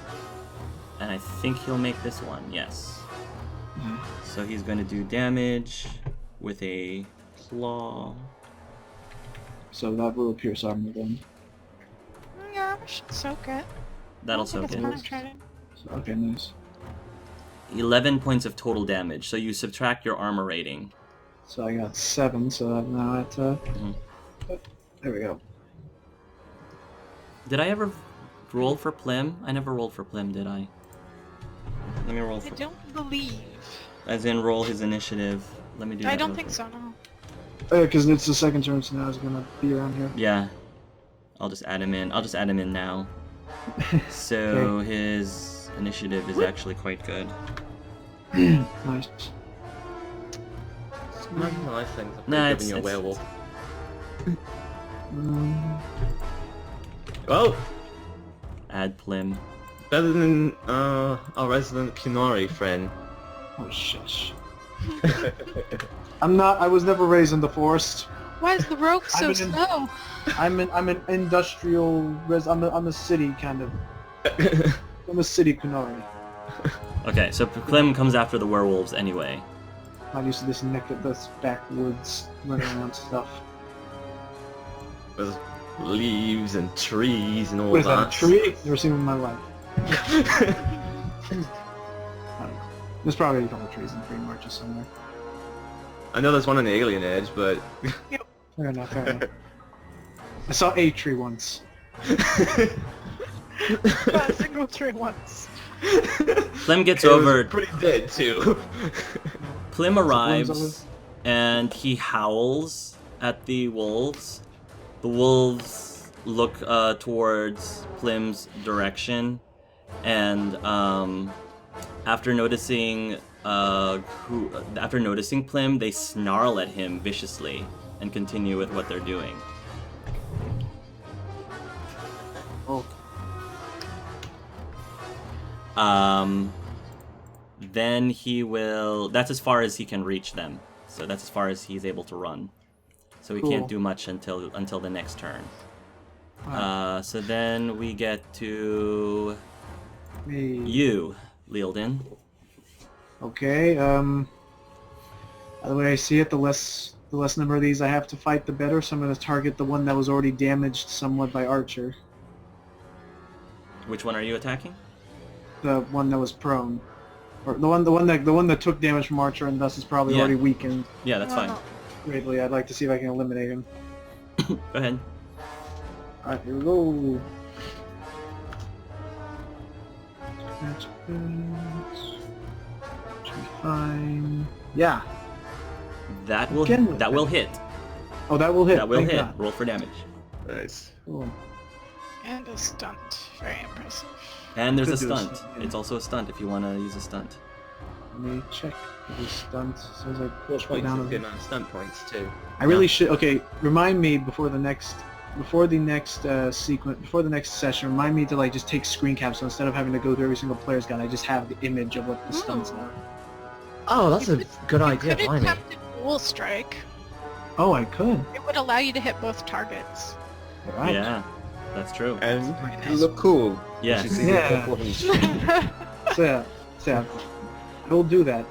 and I think he'll make this one, yes. Mm-hmm. So he's going to do damage with a claw. So that will pierce armor then. Yeah, armor should soak it. That'll I don't soak think it. it's penetrating. Okay, nice. 11 points of total damage, so you subtract your armor rating. So I got 7, so I'm now at... There we go. Did I ever roll for Plim? I never rolled for Plim, did I? Let me roll I for... don't believe. As in roll his initiative. Let me do that. I don't real think quick. so, no. Because it's the second turn, so now he's gonna be around here. Yeah. I'll just add him in. I'll just add him in now. So his initiative is actually quite good. Nice. Nice things. Nah, Giving you a werewolf. Um, Well, Add Plim. better than our resident Kinori friend. oh, shush. I was never raised in the forest. Why is the rogue so I'm an- slow? I'm an industrial I'm a city kind of. I'm a city Kunari. Okay, so Plim comes after the werewolves anyway. Not used to this this backwoods running around stuff. There's leaves and trees and all What is that, that. a tree? Never seen one in my life. I don't know. There's probably a couple of trees in Green Marches somewhere. I know there's one on the Alien Edge, but... Fair enough, fair enough. I saw a tree once. Not a single tree once. Plim gets It was over. pretty dead, too. Plim Plim's arrives and he howls at the wolves. The wolves look towards Plim's direction, and after noticing Plim, they snarl at him viciously and continue with what they're doing. Oh. Then he will. That's as far as he can reach them. So that's as far as he's able to run. so we Cool. can't do much until the next turn. Wow. So then we get to Me. you, Lyledan. Okay. The way I see it, the less number of these I have to fight, the better. So I'm going to target the one that was already damaged somewhat by Archer. Which one are you attacking? The one that was prone, or the one that took damage from Archer and thus is probably Yeah. already weakened Yeah, that's fine. greatly. I'd like to see if I can eliminate him. Go ahead. Alright, here we go. That's good. Should be fine. Yeah. That will Again with that will hit. Oh, that will hit. That will Thank hit. God. Roll for damage. Nice. Cool. And a stunt. Very impressive. And there's a Could do a stunt. stunt, yeah. It's also a stunt if you want to use a stunt. Let me check the stunt. So as I Which put points down is on- good amount of stunt points too. I really should. Okay, remind me before the next sequence, before the next session. Remind me to like just take screen caps. So instead of having to go through every single player's guide, I just have the image of what the stunts Ooh. are. Oh, that's a good You idea, could have blimey. kept a dual strike. Oh, I could. It would allow you to hit both targets. Right. Yeah, that's true. And Very you nice. look cool. Yes. Which is even Yeah. important. So yeah, we'll do that.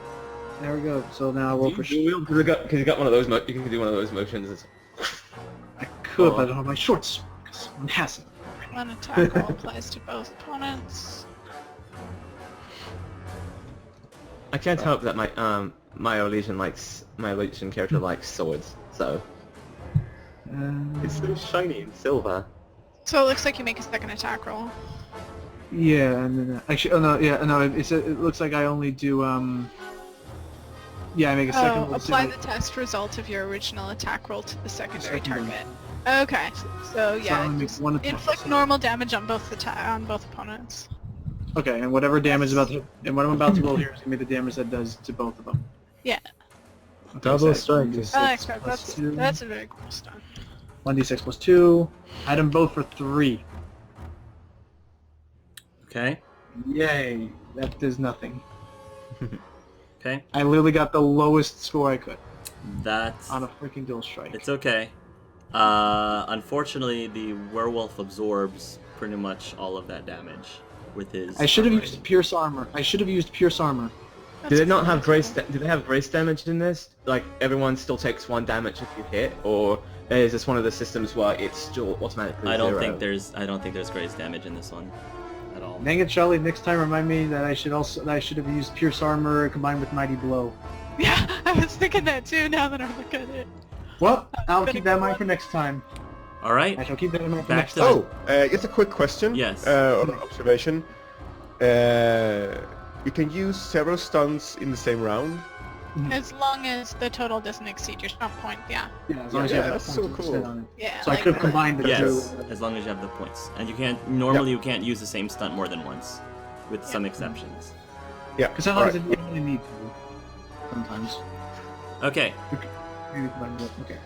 There we go. So now I'll roll for. Because you got one of those. You can do one of those motions. It's- I could, but I don't have my shorts because I'm passive. One attack roll applies to both opponents. I can't help that my Elysian character likes swords, so it's so shiny and silver. So it looks like you make a second attack roll. Yeah, and then actually, oh no, yeah, no, it looks like I only do Yeah, I make a second. Oh, roll, apply so- the test result of your original attack roll to the secondary Second one. target. Okay, so yeah, I only make just one attack, inflict so- normal damage on both opponents. Okay, and whatever damage what I'm about to roll here is gonna be the damage that does to both of them. Yeah. Okay, Double so strike 1d6 is- I like that. plus That's 2. that's a very cool stunt. 1d6 plus 2. Add them both for 3. Okay. Yay! That does nothing. Okay. I literally got the lowest score I could That's on a freaking dual strike. it's okay. Unfortunately, the werewolf absorbs pretty much all of that damage with his. I should have armor used rating. Pierce Armor. Do they not have grace? Do they have grace damage in this? Like everyone still takes 1 damage if you hit, or is this one of the systems where it's still automatically I don't 0? think there's grace damage in this one at all. Dang it, Charlie! Next time, remind me that I should have used Pierce Armor combined with Mighty Blow. Yeah, I was thinking that too. Now that I look at it. Well, I'll been keep a that in good mind one. for next time. All right. I shall keep that in mind for Back next to- time. Oh, just a quick question. Yes. Or observation. You can use several stunts in the same round. As long as the total doesn't exceed your stunt point, yeah. Yeah, as long as you Yeah, have that's that so point to cool. sit on it. Yeah. So I like could have that. combined the Yes, two. as long as you have the points, and you can't use the same stunt more than once, with some exceptions. Yeah. Because sometimes alright. you really need to. Sometimes. Okay. Maybe combine both. Okay.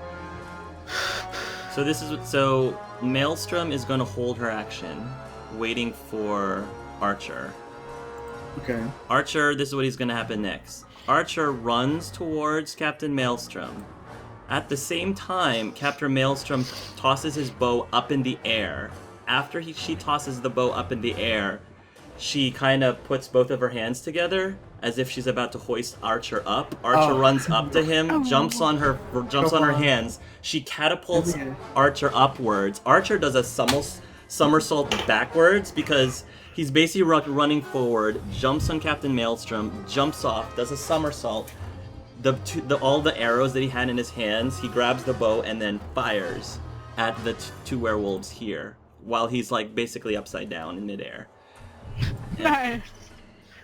So Maelstrom is going to hold her action, waiting for Archer. Okay. Archer, this is what is going to happen next. Archer runs towards Captain Maelstrom. At the same time, Captain Maelstrom tosses his bow up in the air. After she tosses the bow up in the air, she kind of puts both of her hands together as if she's about to hoist Archer up. Archer Oh. runs up to him, jumps on her hands. She catapults Okay. Archer upwards. Archer does a somersault backwards because he's basically running forward, jumps on Captain Maelstrom, jumps off, does a somersault. All the arrows that he had in his hands, he grabs the bow and then fires at the two werewolves here, while he's like basically upside down in midair. Nice.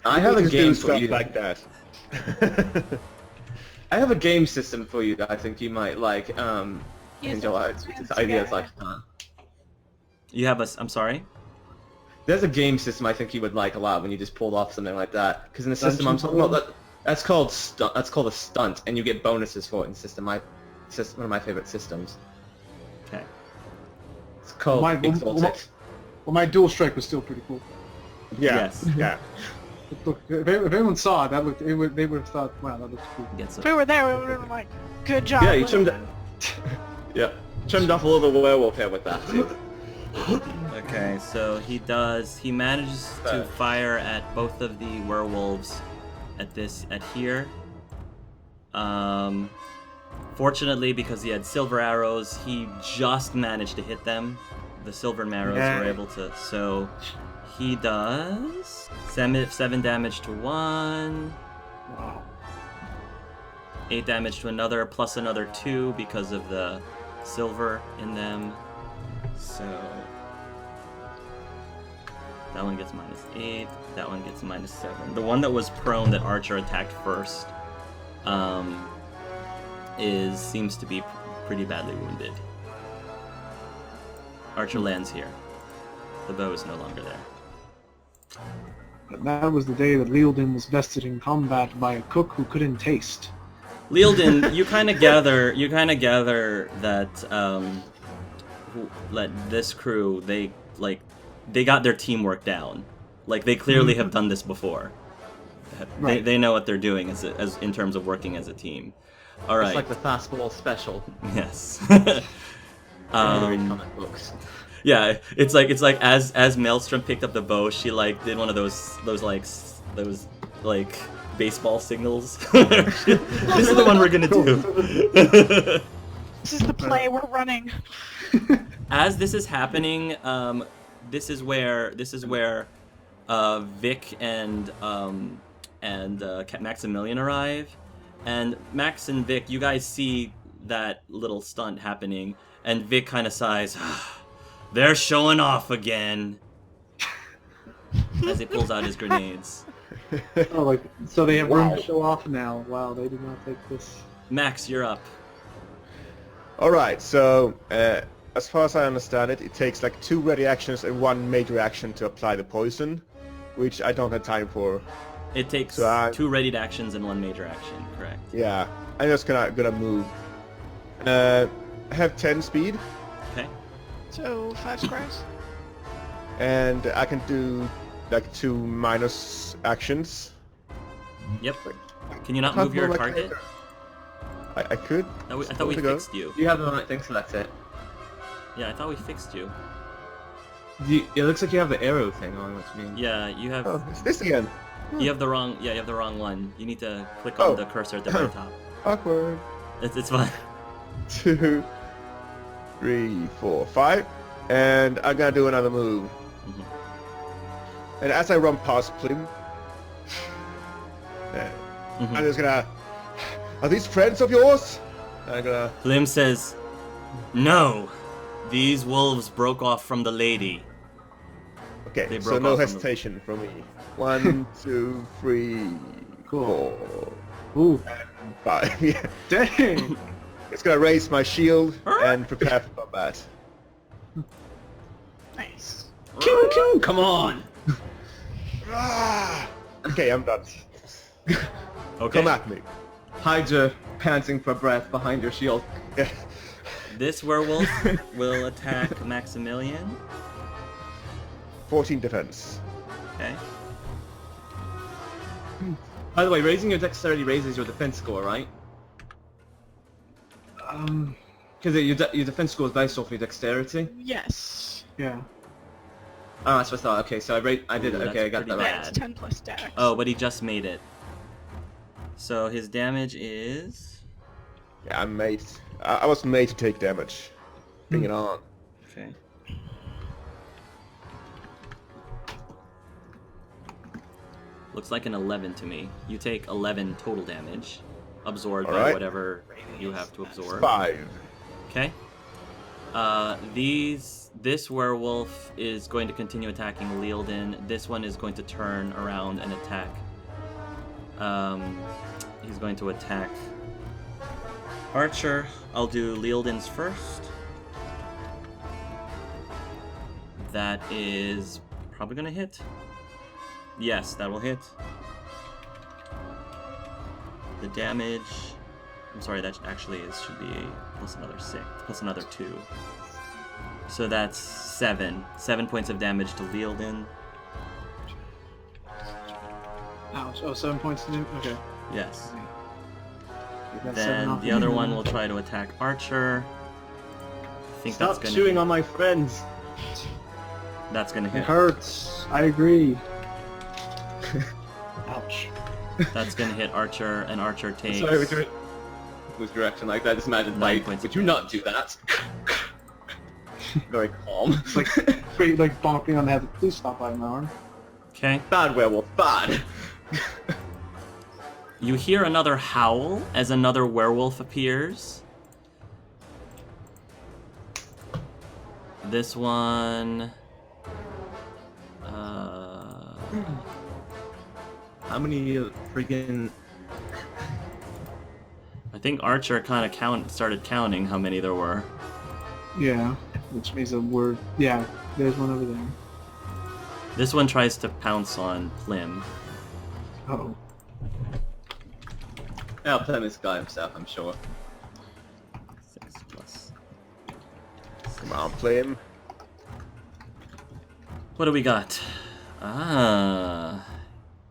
I have a Just game do for stuff you. like that. I have a game system for you that I think you might like. Use Enjoy. those It's hands ideas together. like You have I'm sorry? There's a game system I think you would like a lot when you just pulled off something like that. Because in the system I'm Dungeon talking about, that's called that's called a stunt, and you get bonuses for it in the system. One of my favorite systems. Okay. It's called My- Exalted. Well, my dual strike was still pretty cool. Yeah. Yes. Yeah. Look, if anyone saw it, they would have thought, wow, that looks cool. Yes. If we were there, we would have been like, good job. Yeah, you trimmed Lyledan. Yeah. Trimmed off a little werewolf hair with that too. Okay, so he manages to fire at both of the werewolves at here. Fortunately, because he had silver arrows, he just managed to hit them. The silver arrows were able to. So he does 7 damage to one. Wow. 8 damage to another, plus another 2 because of the silver in them. So that one gets -8. That one gets -7. The one that was prone that Archer attacked first seems to be pretty badly wounded. Archer lands here. The bow is no longer there. That was the day that Lyledan was bested in combat by a cook who couldn't taste. Lyledan, you kind of gather that this crew, they got their teamwork down. Like, they clearly have done this before. Right. They know what they're doing as in terms of working as a team. All right. It's like the fastball special. Yes. Read comic books. Yeah, it's like as Maelstrom picked up the bow, she did one of those baseball signals. This is the one we're gonna do. This is the play we're running. As this is happening, this is where Vic and Maximilian arrive, and Max and Vic, you guys see that little stunt happening, and Vic kind of sighs. They're showing off again, as he pulls out his grenades. Oh, so they have room to show off now. Wow, they did not take this. Max, you're up. Alright, so as far as I understand it, it takes like 2 ready actions and 1 major action to apply the poison, which I don't have time for. It takes 2 readied actions and 1 major action, correct? Yeah, I'm just gonna move. I have 10 speed, Okay. So 5 squares. and I can do like 2 minus actions. Yep. Can you not move your target? I could. I thought we fixed you. You have the right thing, so that's it. Yeah, I thought we fixed you. It looks like you have the arrow thing on, which means... Yeah, you have. Oh, it's this again. You have the wrong. Yeah, you have the wrong one. You need to click on the cursor at the very top. Awkward. It's fine. 2, 3, 4, 5, and I'm gonna do another move. Mhm. And as I run past Plim, Mhm. I'm just gonna. Are these friends of yours? I'm gonna. Lim says, "No, these wolves broke off from the lady." Okay, They so broke no off from hesitation from me. 1, 2, 3, Cool. 4, Ooh, 5. Yeah. dang! It's gonna raise my shield and prepare for combat. Nice. Come on! Ah! Okay, I'm done. Okay. Come at me. Hydra panting for breath behind your shield. Yeah. This werewolf will attack Maximilian. 14 defense. Okay. By the way, raising your dexterity raises your defense score, right? Because your defense score is based off your dexterity. Yes. Yeah. Oh, that's what I thought. Okay, so I did it. Ooh, Okay, I that's got that pretty right. bad. It's 10 plus dex. Oh, but he just made it. So his damage is. Yeah, I'm made. I was made to take damage. Bring it on. Okay. Looks like an 11 to me. You take 11 total damage, absorbed by Alright. whatever you have to absorb. 5. Okay. This werewolf is going to continue attacking Lyledan. This one is going to turn around and attack. He's going to attack Archer. I'll do Lyledan's first. That is probably gonna hit. Yes, that will hit. The damage. I'm sorry, that actually should be plus another 6, plus another 2. So that's 7. 7 points of damage to Lyledan. Ouch. Oh, 7 points to do? Okay. Yes. That's 7 Then off. the other one will try to attack Archer. think Stop that's gonna chewing hit. on my friends. That's gonna It hit. hurts. I agree. Ouch. That's gonna hit Archer, and Archer takes. Sorry, would you was direction like that? Just imagine, 9 like, points would of you not damage. do that? Very calm. It's like pretty like bonking on the head. Please stop biting my arm. Okay. Bad werewolf, bad. You hear another howl as another werewolf appears. This one. How many freaking... I think Archer kind of started counting how many there were. Yeah, which means a word. Yeah, there's one over there. This one tries to pounce on Plim. Oh. I'll play this guy himself, I'm sure. 6 plus. Come on, play him. What do we got?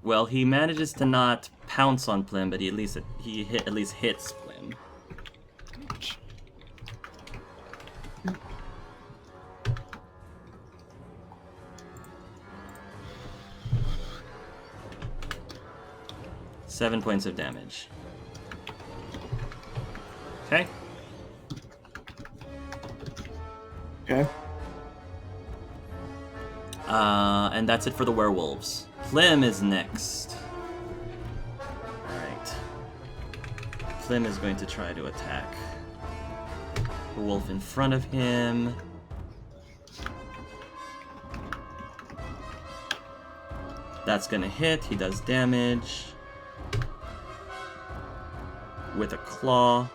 Well, he manages to not pounce on Plim, but he at least hits Plim. Ouch. 7 points of damage. Okay. Okay. And that's it for the werewolves. Plim is next. Alright. Plim is going to try to attack the wolf in front of him. That's gonna hit. He does damage with a claw.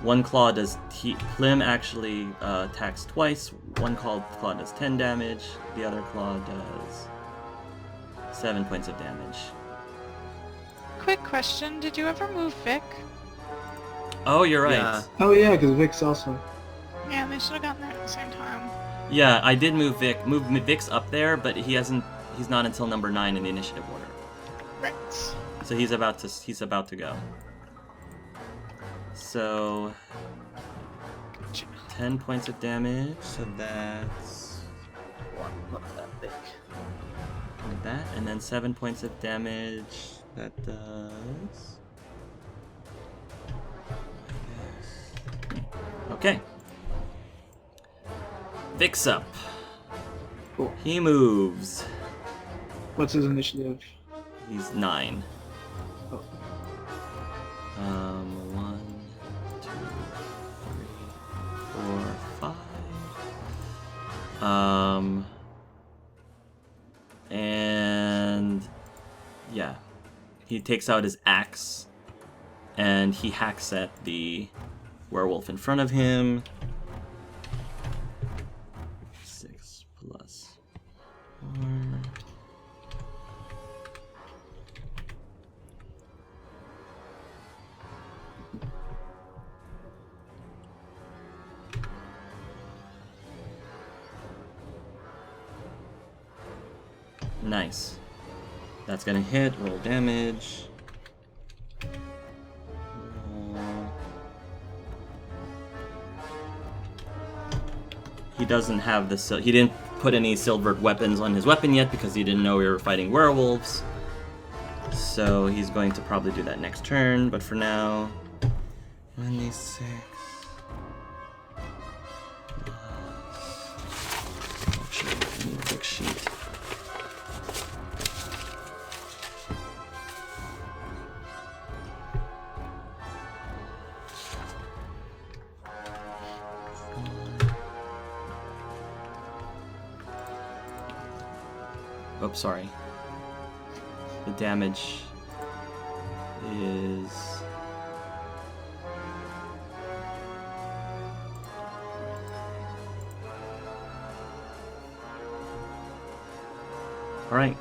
One claw does... Plim actually attacks twice. One claw does 10 damage. The other claw does 7 points of damage. Quick question, did you ever move Vic? Oh, you're right. Yeah. Oh yeah, because Vic's also. Yeah, they should have gotten there at the same time. Yeah, I did move Vic. Vic's up there, but he's not until number 9 in the initiative order. Right. So he's about to go. So 10 points of damage. So that's Not that big. like that, and then 7 points of damage. That does. Okay. Vic's up. Cool. He moves. What's his initiative? He's 9. Oh. 1, 2, 3, 4, 5. And yeah, he takes out his axe and he hacks at the werewolf in front of him. 6 plus 4. Nice. That's gonna hit, roll damage. He doesn't have the he didn't put any silvered weapons on his weapon yet because he didn't know we were fighting werewolves. So he's going to probably do that next turn, but for now, 1d6. Actually, I need a big sheet. Oops, sorry. The damage is... Alright.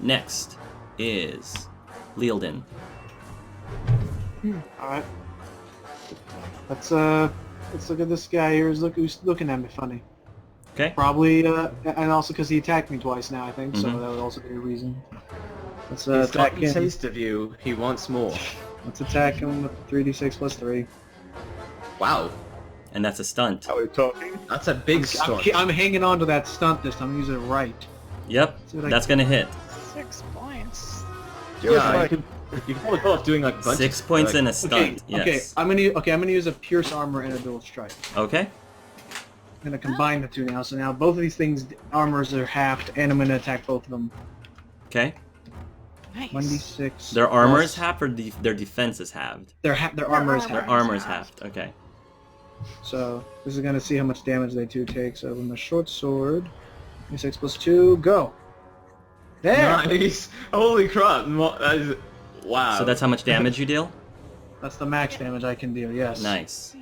Next is Lyledan. Alright. Let's look at this guy here. Who's looking at me funny. Okay. Probably, and also because he attacked me twice now, I think, so Mhm. that would also be a reason. Let's He's attack got a him. taste of you. He wants more. Let's attack him with 3d6 plus 3. Wow, And that's a stunt. How are you talking? that's a big stunt. I'm hanging on to that stunt this time. I'm using it right. Yep, See what I that's can- gonna hit. 6 points. Just Yeah, like, you can pull it off doing like a bunch 6 of, points like, in a Okay, stunt. okay. Yes. I'm gonna use a pierce armor and a dual strike. Okay. I'm gonna combine the two now. So now both of these things armors are halved, and I'm gonna attack both of them. Okay. Nice. 1d6. Their armor is plus- halved or their defense is halved? Their armor is armor. Their halved. armor is halved. Okay. So this is gonna see how much damage they two take. So with my short sword, 6 plus 2, go. There. Nice. Holy crap! That is, wow. So that's how much damage you deal? That's the max damage I can deal. Yes. Nice.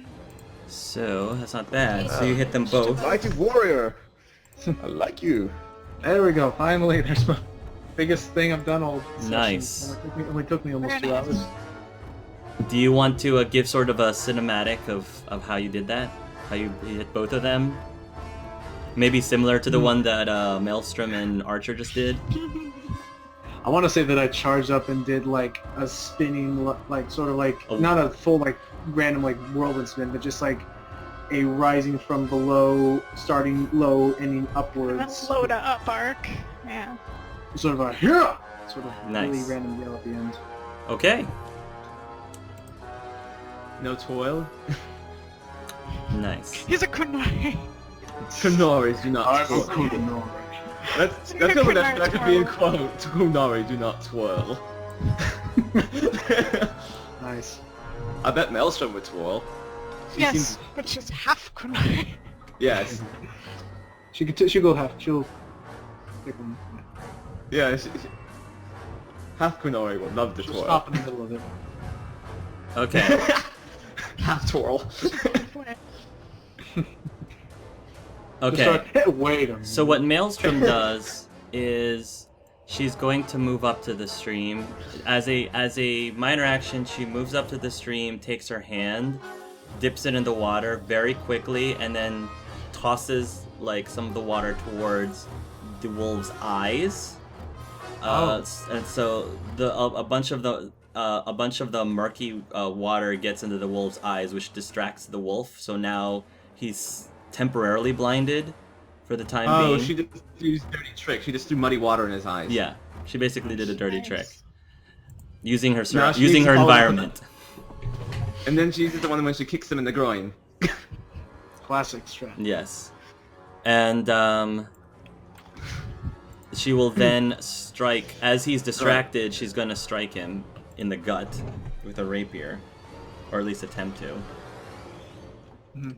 So that's not bad. So you hit them both. mighty warrior. I like you. There we go. Finally, there's my biggest thing I've done all session. Nice. Only took me almost Very 2 nice. hours. Do you want to give sort of a cinematic of how you did that? How you hit both of them? Maybe similar to the one that Maelstrom and Archer just did? I want to say that I charged up and did like a spinning, like sort of like Oh. not a full like random like whirlwind spin, but just like a rising from below, starting low, ending upwards. Load up arc. Yeah. Sort of a yeah, sort of really Nice. random yell at the end. Okay. no toil. Nice. He's a kunai. Kunoris do not toil. Kunai. Let's go with that. That could be a quote. Kunari do not twirl. Nice. I bet Maelstrom would twirl. She Yes, seems- but she's half kunai. Yes. She'll go half. She'll pick one. Yeah. Half Kunori will love the She'll twirl. stop in the middle of it. Okay. Half twirl. Just Okay. start, hey, wait a minute. So what Maelstrom does is she's going to move up to the stream. As a minor action, she moves up to the stream, takes her hand, dips it in the water very quickly, and then tosses like some of the water towards the wolf's eyes. And so a bunch of the murky water gets into the wolf's eyes, which distracts the wolf. So now he's temporarily blinded for the time Oh, being. she just used a dirty trick. She just threw muddy water in his eyes. Yeah, she basically did a dirty Nice. trick using her Now she using needs her to follow environment. And then she uses the one when she kicks him in the groin. Classic strat. Yes, and she will then strike as he's distracted. She's gonna strike him in the gut with a rapier, or at least attempt to. Mhm.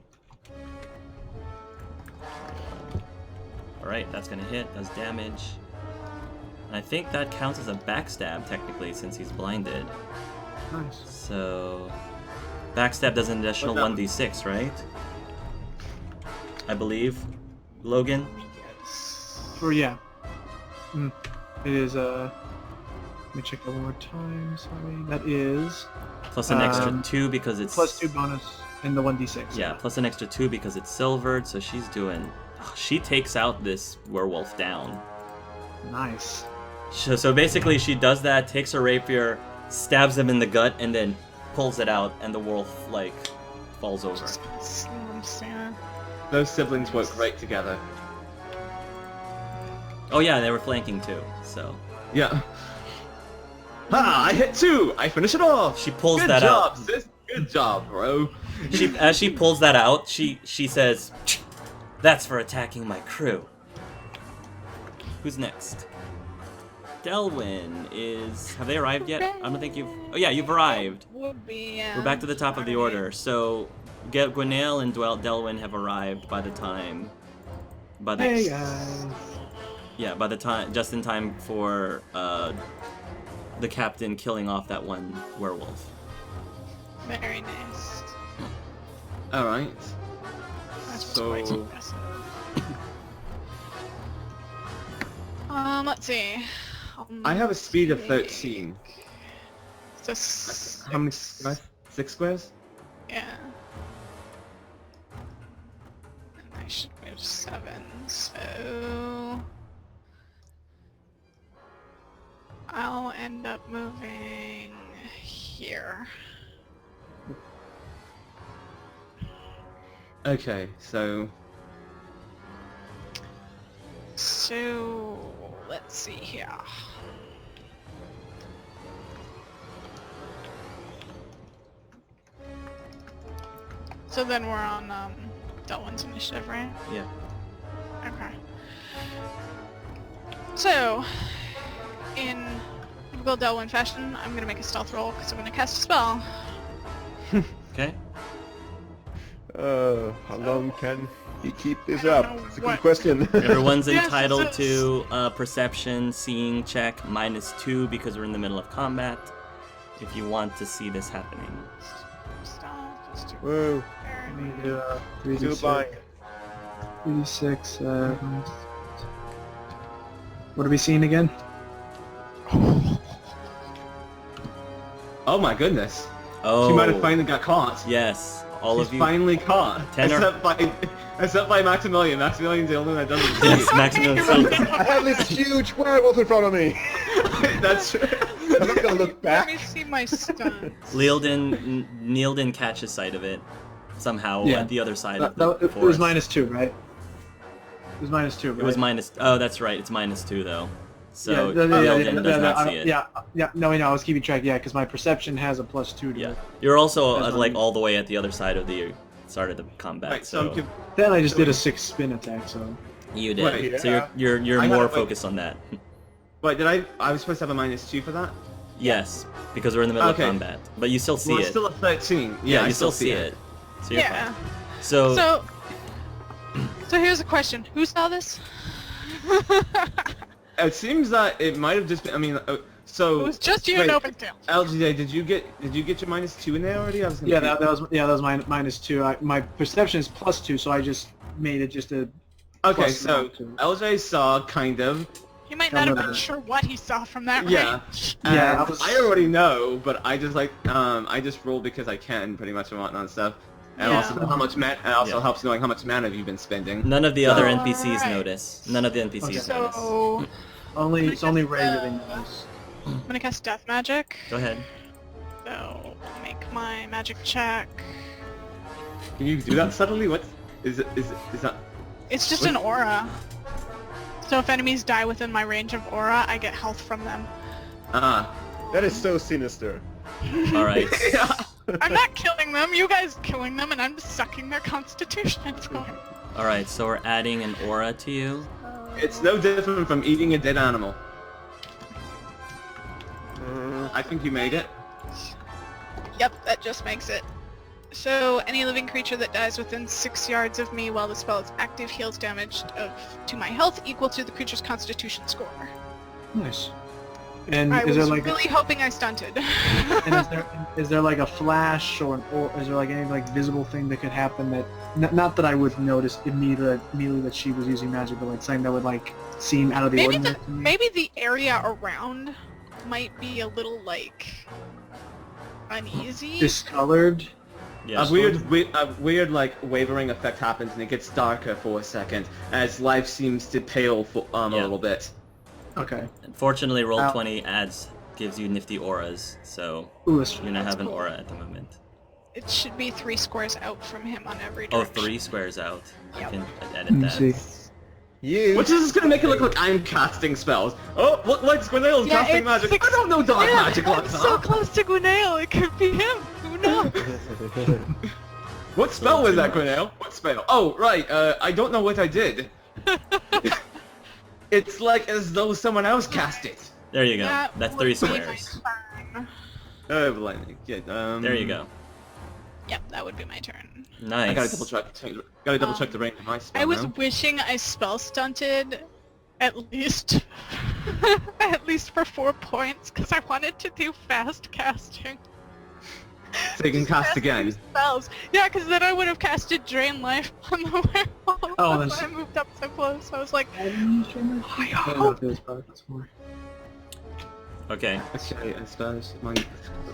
Alright, that's gonna hit, does damage. And I think that counts as a backstab, technically, since he's blinded. Nice. So... Backstab does an additional What that- 1d6, right? I believe. Logan? Or yeah. It is let me check that one more time, sorry. That is Plus an extra Um, 2 because it's... plus 2 bonus and the 1d6. Yeah, plus an extra 2 because it's silvered, so she's doing... She takes out this werewolf down. Nice. So basically she does that, takes her rapier, stabs him in the gut, and then pulls it out, and the wolf, like, falls over. Slumps, yeah. Those siblings work great together. Oh yeah, they were flanking too, so... Yeah. Ha! I hit 2! I finish it off! She pulls Good that job, out. sis! Good job, bro! As she pulls that out, she says, "That's for attacking my crew." Who's next? Delwyn is... Have they arrived yet? I don't think you've... Oh yeah, you've arrived. Would be, yeah. We're back to the top of the order. So, Gwenael and Delwyn have arrived by the time... By the... Hey guys. Yeah, by the time... Just in time for, the captain killing off that one werewolf. Very nice. Alright. That's So- quite impressive. Let's see. I have a speed of 13. Just How many squares? 6 squares? yeah. And I should move 7, so I'll end up moving here. Okay, so Let's see here. So then we're on Delwyn's initiative, right? Yeah. Okay. So, in typical Delwyn fashion, I'm gonna make a stealth roll because I'm gonna cast a spell. Okay. How long can he keep this I don't up? know That's a good what- question. Everyone's Yes, entitled it's- to a perception seeing check -2 because we're in the middle of combat. If you want to see this happening. Stealth, just do Whoa, I need still 3d6. buying. 3d6. What are we seeing again? oh my goodness, Oh. she might have finally got caught. Yes. All She's of you. finally caught. Tenor. Except by Maximilian. Maximilian's the only one that doesn't Yes, see Maximilian Silver. I have this huge werewolf in front of me. it. That's true. I'm not gonna look Let me back. see my stunts. Lyledan catches sight of it somehow Yeah. at the other side of That, the it was forest. -2, right? It was -2, right? It was minus. Oh, that's right. It's -2 though. So yeah, Lyledan does not see it. Yeah, no, I was keeping track, because my perception has a +2 to Yeah. it. You're also That's like fine. all the way at the other side of the start of the combat. Right, so so I'm Then I just did a 6 spin attack, so... you did. Wait, so yeah. you're I more gotta wait. focused on that. Wait, did I was supposed to have a -2 for that? Yes, because we're in the middle Okay. of combat, but you still see Well, it. it's still a 13. yeah, I you still see it. So you're Yeah. fine. So, So here's a question. Who saw this? It seems that it might have just been. I mean, so It was just you wait, and Opentail. LGJ, did you get your -2 in there already? I was gonna Yeah, see. that was -2. My perception is +2, so I just made it just a... Okay, plus so -2. LJ saw kind of. He might A not have little been bit. sure what he saw from that Yeah. range. Yeah, and I was- I already know, but I just like I just roll because I can pretty much and whatnot and stuff. And Yeah. also how much mana. And also Yeah. helps knowing how much mana have you been spending. none of the other So- NPCs Alright. notice. None of the NPCs Okay. notice. So It's only Ray Uh, really knows. I'm gonna cast Death Magic. Go ahead. So I'll make my magic check. Can you do that subtly? What is it? Is that? It's just an aura. So if enemies die within my range of aura, I get health from them. Ah. That is so sinister. All right. I'm not killing them. You guys killing them, and I'm just sucking their constitution. All right. So we're adding an aura to you. It's no different from eating a dead animal. I think you made it. Yep, that just makes it. So any living creature that dies within 6 yards of me while the spell is active heals damage to my health equal to the creature's constitution score. Nice. And I is was there like really hoping I stunted. and is there like a flash or is there like any like visible thing that could happen that not that I would notice immediately that she was using magic, but like something that would like seem out of the maybe ordinary to me? maybe the area around might be a little like uneasy. Discolored. Yeah. A weird like wavering effect happens and it gets darker for a second as life seems to pale for a Yeah. little bit. Okay. Unfortunately, roll Ow. 20 gives you nifty auras, so Ooh, that's you now have an cool. aura at the moment. It should be 3 squares out from him on every Oh, direction. 3 squares out. I Yep. can edit Let me that. see. You. Which is gonna make it look like I'm casting spells. Oh, look like Squirnale's Yeah, casting it's magic. six- I don't know dark Yeah, magic like I'm that. so close to Gwinnale, it could be him. Who knows? What spell was that, Gwinnale? What spell? Oh, right. I don't know what I did. It's like as though someone else cast it. There you go. That That's would 3 be my squares. turn. Oh, blimey. Yeah, There you go. Yep, that would be my turn. Nice. I gotta double check. Gotta double check the range of my spell I was now. wishing I spell stunted at least at least for 4 points because I wanted to do fast casting. So you can Just cast two again. Spells. Yeah, because then I would have casted Drain Life on the werewolf. Oh, That's that's- why I moved up so close. I was like, I don't know if there's products more. Okay. Okay, I suppose.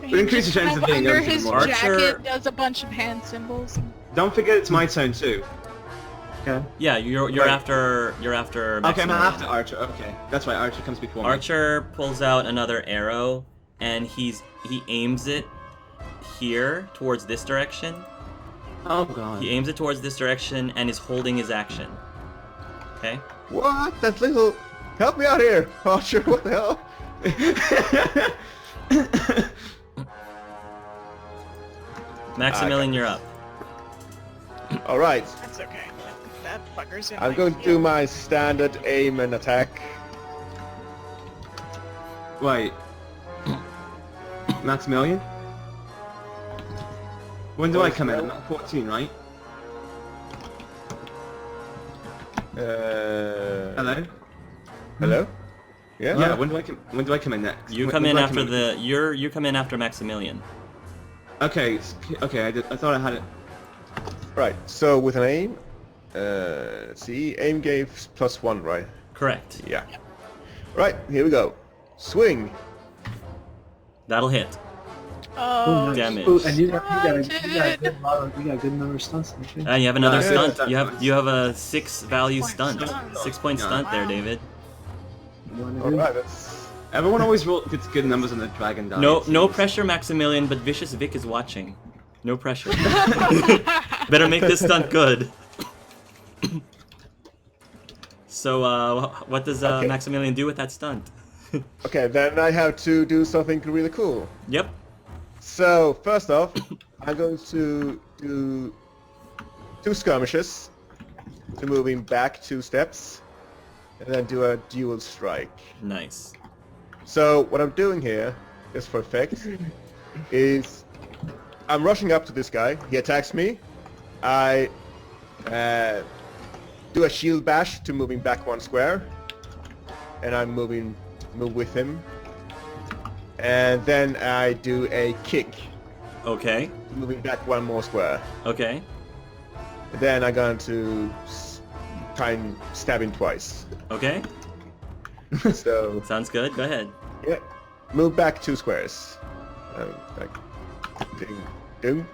he Increase the just chance kind of being under able to his mark. Archer- jacket does a bunch of hand symbols. Don't forget it's my turn too. Okay. Yeah, you're Right. after Okay, I'm Maximilian. after Archer. Okay, that's why Archer comes before me. Archer pulls out another arrow, and he aims it here towards this direction. Oh god. He aims it towards this direction and is holding his action. Okay. What? That little... Help me out here, Archer. What the hell? Maximilian, you're up. All right. That's okay. That bugger's in I'm my going to do field. my standard aim and attack. Wait. Maximilian? When do I come in? I'm at 14, right? Hello? Hello? Yeah? Yeah, when do I come in next? You When- come when in do I after you come in after Maximilian. Okay, okay, I thought I had it. Right, so with an aim, let's see, aim gave +1, right? Correct. Yeah. Right, here we go. Swing. That'll hit. Oh, nice. damage. Ooh, and you got a good number of stunts. I think. And you have another Yeah. stunt. You have a 6 value stunt. Stunt. 6-point Yeah. stunt there, Wow. David. You wanna All do? right, that's... Everyone always gets good numbers on the dragon die. No pressure, Maximilian, but Vicious Vic is watching. No pressure. Better make this stunt good. So, what does Okay. Maximilian do with that stunt? Okay, then I have to do something really cool. Yep. So, first off, I'm going to do 2 skirmishes, to moving back 2 steps, and then do a dual strike. Nice. So, what I'm doing here, just for effect, is I'm rushing up to this guy, he attacks me, I do a shield bash to moving back 1 square, and I move with him, and then I do a kick, Okay. moving back 1 more square. Okay. Then I'm going to try and stab him twice. Okay. So, Sounds good. Go ahead. yeah, move back 2 squares. Like, ding, ding.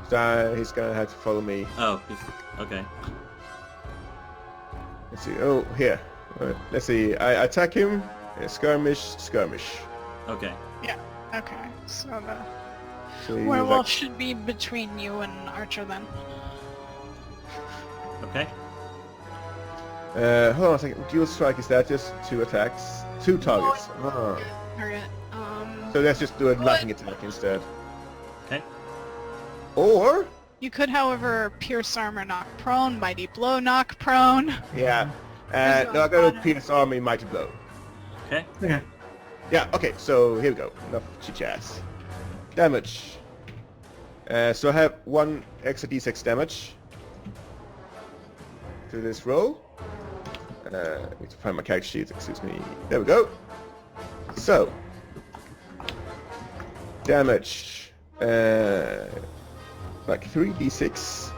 So he's gonna have to follow me. Oh, okay. Let's see. Oh, here. Let's see. I attack him. Skirmish, skirmish. Okay. okay. So the So he's werewolf like- should be between you and Archer then. Okay. hold on a second. Dual strike, is that just 2 attacks? 2 targets. Ah. Target. So let's just do a lightning attack instead. Okay. Or, You could, however, pierce armor knock prone, mighty blow knock prone. yeah. No, I'm gonna pierce army mighty blow. Okay. Okay. Yeah, okay, so here we go. Enough chit-chats. Damage. So I have 1 extra d6 damage to this roll. I need to find my character sheet, excuse me. There we go. So, damage. Like 3d6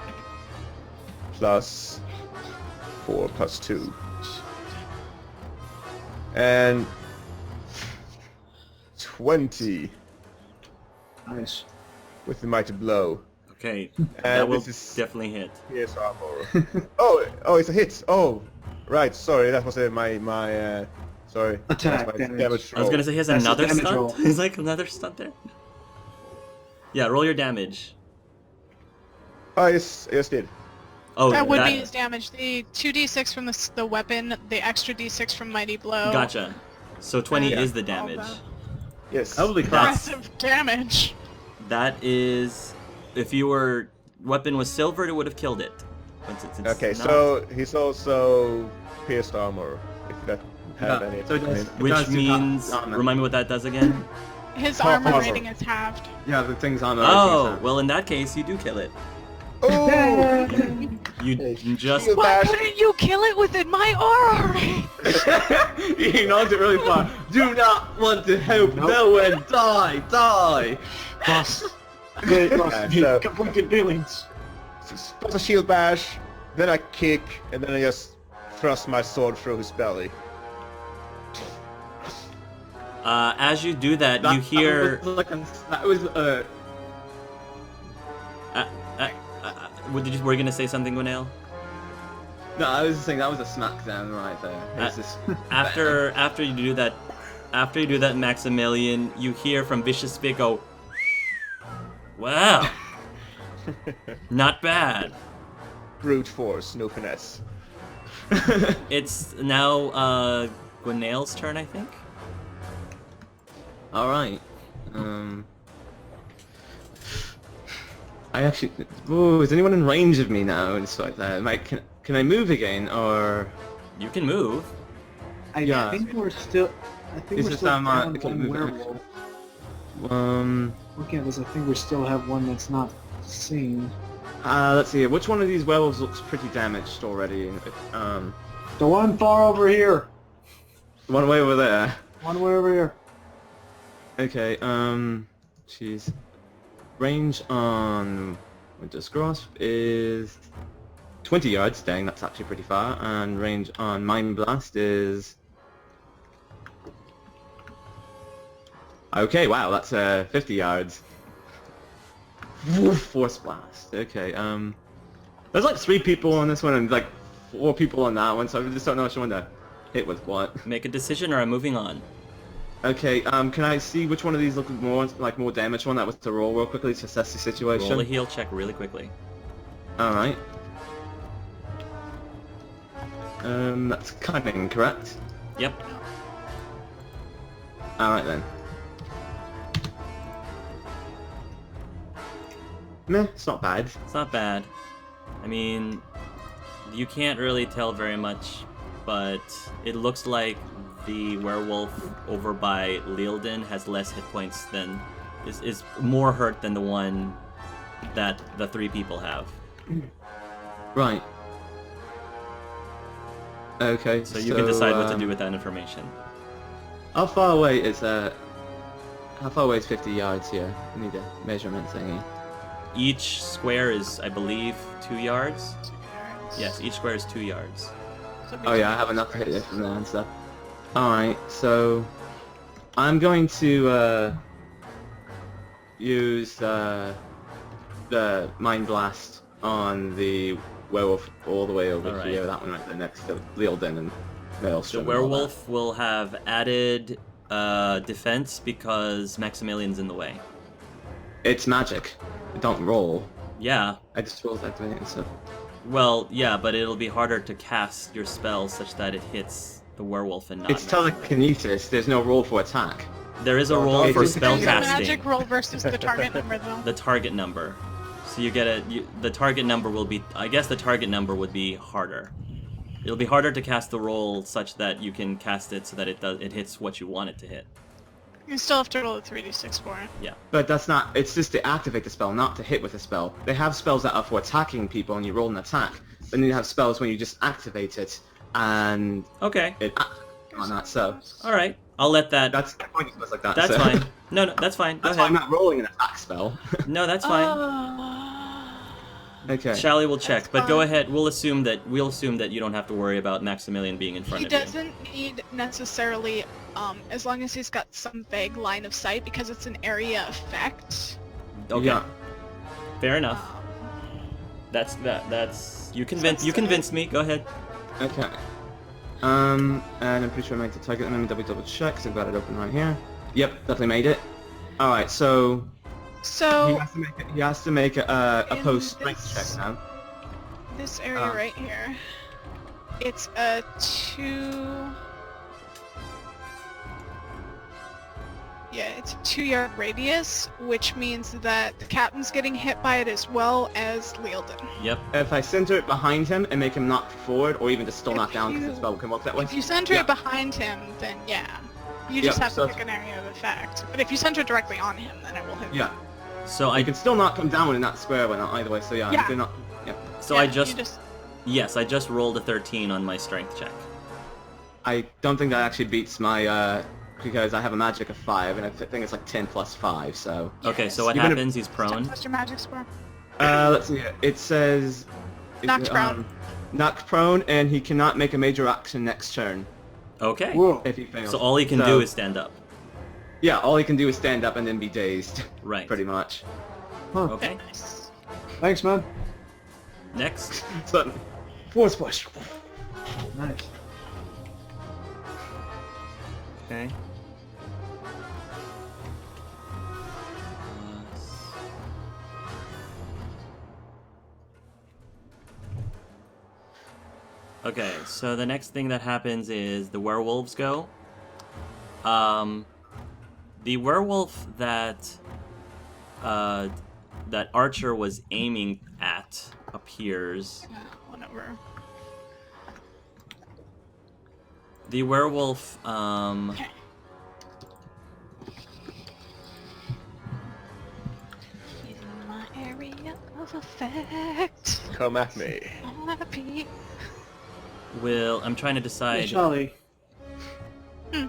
plus 4 plus 2. And 20 Nice. with the mighty blow. Okay. That will this is definitely hit. PS armor. oh, it's a hit. Oh, right. Sorry, that was my sorry. Attack That's my damage. I was roll. gonna say he has That's a another damage stunt. roll. He's like another stunt there. Yeah, roll your damage. Oh, yes, did. Oh, That would be his damage. The 2d6 from the weapon, the extra d6 from mighty blow. Gotcha. So 20 Yeah. is the damage. that. Yes. Holy crap. Impressive damage. That is, if your weapon was silvered, it would have killed it. But since it's Okay, not, so he's also pierced armor. If that had Yeah, any. so it does- which does do means, armor. remind me what that does again. His Half armor armor. rating is halved. Yeah, the thing's on. Oh, well in that case, you do kill it. Oh! You Hey, just shield Why bash. couldn't you kill it within my aura? He knocked it really far. Do not want to help no one die. Boss. Good, boss. so- Completed feelings. Plus a shield bash, then I kick, and then I just thrust my sword through his belly. as you do that, you hear That was Were you gonna say something, Gwenail? No, I was just saying that was a smackdown right there. It's just After you do that, Maximilian, you hear from Vicious Fig go, "Wow, not bad." Brute force, no finesse. It's now Gwenail's turn, I think. All right. I actually. Whoa, is anyone in range of me now? And stuff like that. Can I move again, or? You can move. Yeah. I think we're still. I think Is we're this still time, down okay, one move it. werewolf. Looking at this, I think we still have one that's not seen. Let's see. Which one of these werewolves looks pretty damaged already? The one far over here. One way over there. One way over here. Okay. Jeez. Range on Winter's Grasp is 20 yards. Dang, that's actually pretty far. And range on Mind Blast is. Okay, wow, that's 50 yards. Woof, Force Blast. Okay, there's like 3 people on this one and like 4 people on that one, so I just don't know which one to hit with what. Make a decision, or I'm moving on. Okay, can I see which one of these look more damage? One that was to roll real quickly to assess the situation. Roll a heal check really quickly. All right. That's cunning, correct? Yep. All right then. Meh, it's not bad. It's not bad. I mean, you can't really tell very much, but it looks like the werewolf over by Lyledan has less hit points than is more hurt than the one that the 3 people have. Right. Okay. So you can decide what to do with that information. How far away is 50 yards here? I need a measurement thingy. Each square is, I believe, 2 yards. Yes, each square is 2 yards. Oh yeah, I have enough to hit it from there and stuff. Alright, so I'm going to use the Mind Blast on the werewolf all the way over Alright. here, that one right there next to Lyledan and Maelstrom. The werewolf will have added defense because Maximilian's in the way. It's magic. It don't roll. Yeah, I just rolled that way and stuff. well, yeah, but it'll be harder to cast your spell such that it hits the werewolf and not It's Maximilian. telekinesis, there's no roll for attack. There is a roll It for is- spell There's a magic casting. roll versus the target number, though. The target number. So you get the target number will be. I guess the target number would be harder. It'll be harder to cast the roll such that you can cast it so that it hits what you want it to hit. You still have to roll a 3d6 for it. Yeah. But that's not, it's just to activate the spell, not to hit with a spell. They have spells that are for attacking people and you roll an attack. Then you have spells when you just activate it and Okay. it on that, so All right. I'll let that. that's the point of spells like that. That's so. fine. No, that's fine. Go That's why I'm ahead. not rolling an attack spell. No, that's fine. Okay. Shally will check, That's but go fine. ahead. We'll assume that you don't have to worry about Maximilian being in front He of you. doesn't need necessarily, as long as he's got some vague line of sight, because it's an area effect. Okay. Yeah. Fair enough. Um, That's you convinced me. Go ahead. Okay. And I'm pretty sure I made the target. Let me double check because I've got it open right here. Yep, definitely made it. Alright, so So, he has to make a in opposed strength this- check now. this area right here, it's a 2... Yeah, it's a 2-yard radius, which means that the captain's getting hit by it as well as Lyledan. Yep. If I center it behind him and make him knock forward, or even just still If knock down because you- the spell can work that way. If you center Yeah. it behind him, then yeah. You just Yep, have so- to pick an area of effect. But if you center it directly on him, then it will hit. Yeah. So I can still knock him down in that square one either way, so yeah, Yeah. they're not... Yeah. So Yeah, I you just yes, I just rolled a 13 on my strength check. I don't think that actually beats my, because I have a magic of 5, and I think it's like 10 plus 5, so... Okay, so what Even if- happens? He's prone. What's your magic score? Let's see, it says... Knocked prone. Knocked prone, and he cannot make a major action next turn Okay. Whoa. if he fails. So all he can So- do is stand up. Yeah, all he can do is stand up and then be dazed, Right. pretty much. Huh. Okay. Nice. Thanks, man. Next. Suddenly. Force push. Nice. Okay. Okay, so the next thing that happens is the werewolves go. The werewolf that Archer was aiming at appears. Whatever. The werewolf, Okay. He's in my area of effect. Come at me. Happy. I'm trying to decide. Hey, Charlie. Hmm.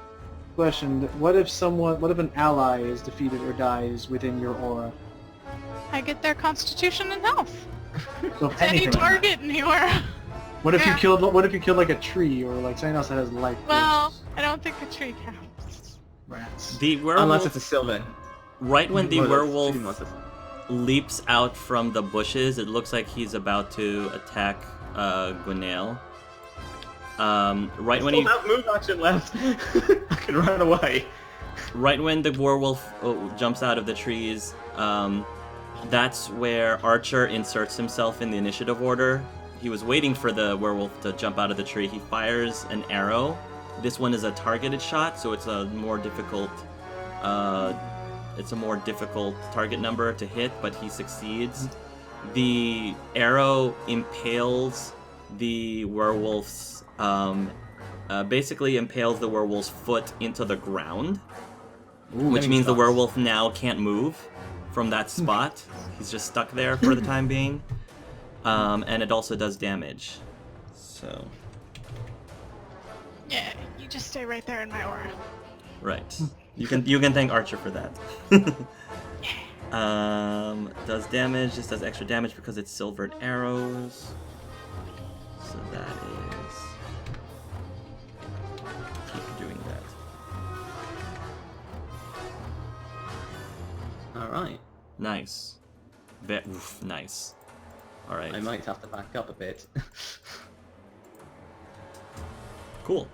Question: what if an ally is defeated or dies within your aura? I get their constitution and health. So if Any anything, target in the aura. what if you Yeah. killed? What if you killed like a tree or like something else that has life? Well, I don't think a tree counts. Rats. The Unless werewolf, it's a Sylvan. right when the Well, that's werewolf cheating, unless it's- leaps out from the bushes, it looks like he's about to attack Gwenail. Right when Still he, have move action left. I can run away. right when the werewolf jumps out of the trees, that's where Archer inserts himself in the initiative order. He was waiting for the werewolf to jump out of the tree. He fires an arrow. This one is a targeted shot, so it's a more difficult. It's a more difficult target number to hit, but he succeeds. The arrow impales the werewolf's, basically impales the werewolf's foot into the ground, which means the werewolf now can't move from that spot. He's just stuck there for the time being, and it also does damage. So, Yeah, you just stay right there in my aura. right, you can thank Archer for that. Does damage. This does extra damage because it's silvered arrows. So that is. Keep doing that. Alright. Nice. Oof, nice. Alright. I might have to back up a bit. Cool.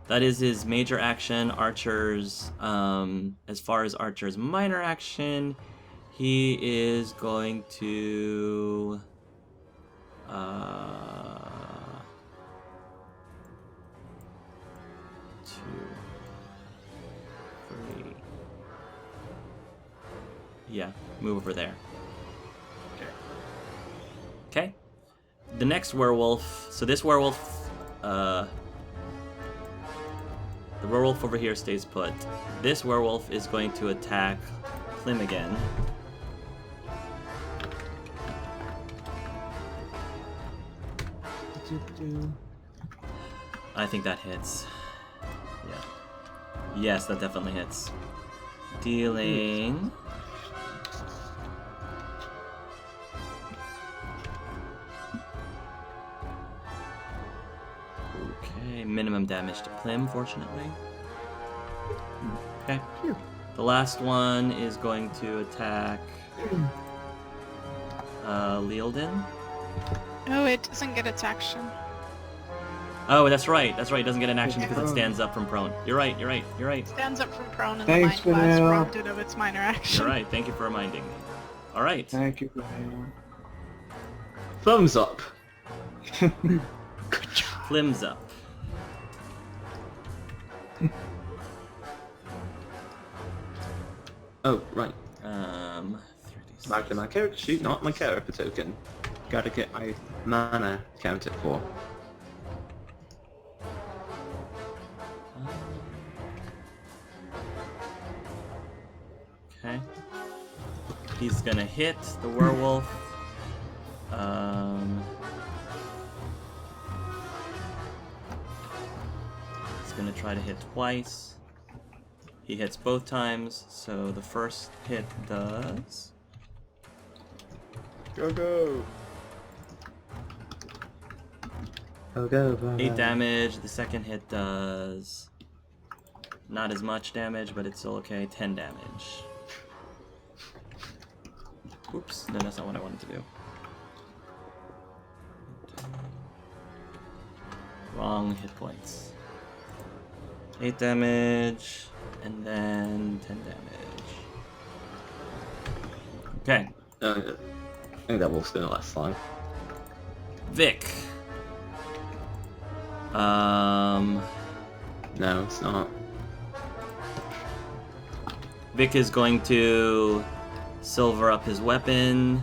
That is his major action. Archer's, as far as Archer's minor action, he is going to, 2, 3. Yeah, move over there. Okay. The next werewolf. So this werewolf, the werewolf over here stays put. This werewolf is going to attack Plim again. I think that hits. Yeah. Yes, that definitely hits. Dealing. Okay, minimum damage to Plim, fortunately. Okay. The last one is going to attack Lyledan. Oh, it doesn't get its action. Oh, that's right. That's right. It doesn't get an action because it stands up from prone. You're right. You're right. You're right. Stands up from prone and Thanks, the mind blast Vanilla. robbed it of its minor action. You're right. Thank you for reminding me. All right. Thank you. Glenn. Thumbs up. Plim's up. Oh, right. 3d6. Back to my character sheet, not my character token. Gotta get my mana counted for. Okay. He's gonna hit the werewolf. He's gonna try to hit twice. He hits both times, so the first hit does Go, go. Oh, go, 8 damage. The second hit does not as much damage, but it's still okay. 10 damage. Oops, no, that's not what I wanted to do. Wrong hit points. 8 damage, and then 10 damage. Okay. I think that wolf's gonna last long. Vic. No, it's not. Vic is going to silver up his weapon,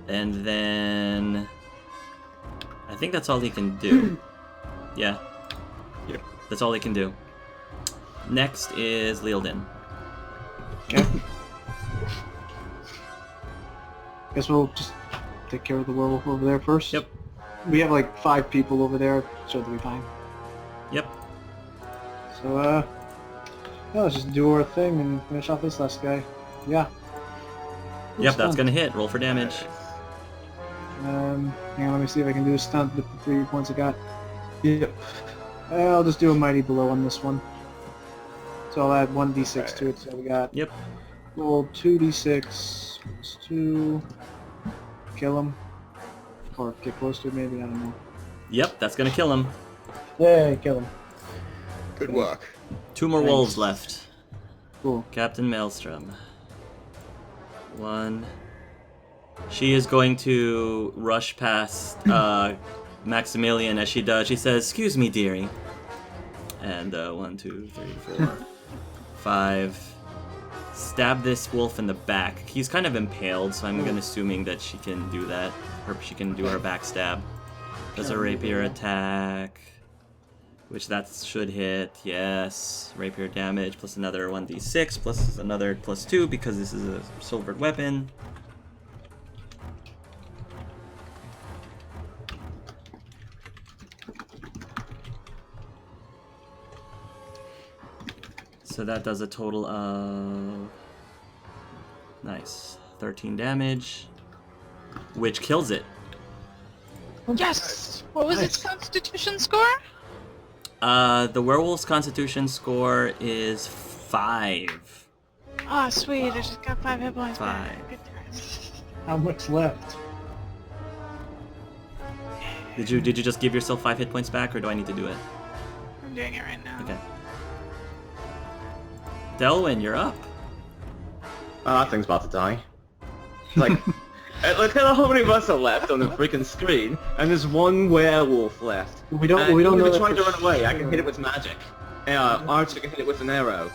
and then I think that's all he can do. Yeah. Yep. That's all he can do. Next is Lyledan. Okay. Guess we'll just take care of the werewolf over there first. Yep. We have like 5 people over there, so it'll be fine. Yep. So, yeah, let's just do our thing and finish off this last guy. Yeah. Yep, that's gonna hit. Roll for damage. Hang on, let me see if I can do a stunt with the 3 points I got. Yep. I'll just do a mighty blow on this one. So I'll add 1d6 to it, so we got... Yep. Roll 2d6 plus 2. Kill him. Or get close to it, maybe, I don't know. Yep, that's gonna kill him. Yay, kill him. Good work. 2 more Thanks. wolves left. Cool. Captain Maelstrom. 1. She is going to rush past Maximilian. As she does, she says, "Excuse me, dearie." And 1, 2, 3, 4, 5. Stab this wolf in the back. He's kind of impaled, so I'm assuming that she can do that. Or she can do her backstab. Does a rapier attack, which that should hit. Yes, rapier damage plus another 1d6 plus another plus 2 because this is a silvered weapon. So that does a total of... Nice. 13 damage. Which kills it. Yes! What was its constitution score? The werewolf's constitution score is 5. Oh, sweet. I just got 5 hit points 5. back. Good times. How much left? Did you just give yourself 5 hit points back, or do I need to do it? I'm doing it right now. Okay. Delwyn, you're up. Oh, that thing's about to die. Like, look at how many of us are left on the freaking screen, and there's one werewolf left. We don't And know even if that it's trying to for run away, I can sure. hit it with magic. Archer can hit it with an arrow.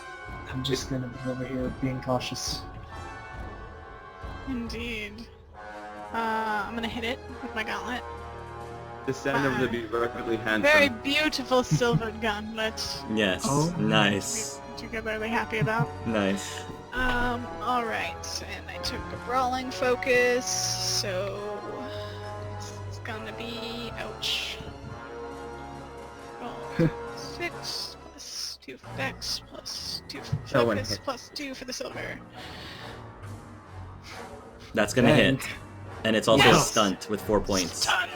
I'm just gonna be over here being cautious. Indeed. I'm gonna hit it with my gauntlet. The sound of the be relatively handsome. Very beautiful silvered gauntlet. Yes. Oh. Nice. Particularly happy about. Nice. Alright, and I took a brawling focus, so it's gonna be ouch. Roll 6 plus 2 for dex plus 2 for That one focus hit. plus 2 for the silver. That's gonna Dang. hit. And it's also Yes! stunt with 4 points. Stunned!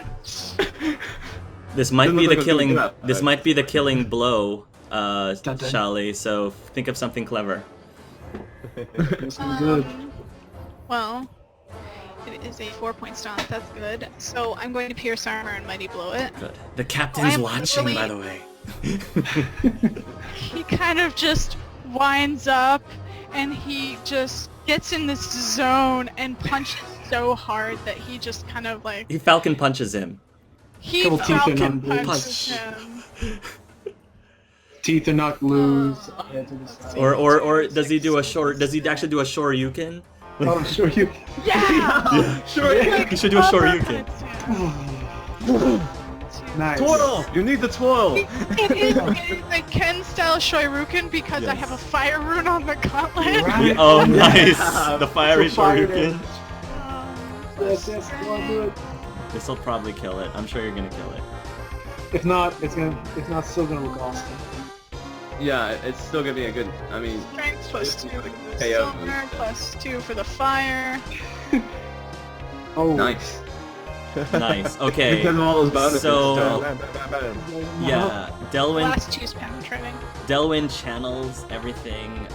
This might Doesn't be look the like killing. it's gonna do This that. might be the killing blow, Dun, dun. Shali. So think of something clever. It's gonna be good. Well, it is a 4-point stomp, that's good. So I'm going to pierce armor and mighty blow it. Good. The captain's I'm watching, really- by the way. He kind of just winds up and he just gets in this zone and punches so hard that he just kind of like He falcon punches him. he Couple teeth in falcon one punches punch. him. Teeth are knocked loose. Head to the side. Or does he do a short? Does he actually do a Shoryuken? Oh, sure you. Yeah! He should do a Shoryuken. Nice. Twirl! You need the twirl! It is a Ken style Shoryuken because I Yes. have a fire rune on the gauntlet. Right. Oh, nice! The fiery Fire Shoryuken. Yes, yes, go on, do it. This'll probably kill it. I'm sure you're gonna kill it. If not, it's still gonna look awesome. Yeah, it's still gonna be a good, I mean, Strength plus 2 for the KO. silver, plus 2 for the fire. Oh, nice. Nice. Okay. Because of all those bonuses. So- Bam, bam, bam, bam. Yeah, Delwyn. Last 2's penetrating. Delwyn channels everything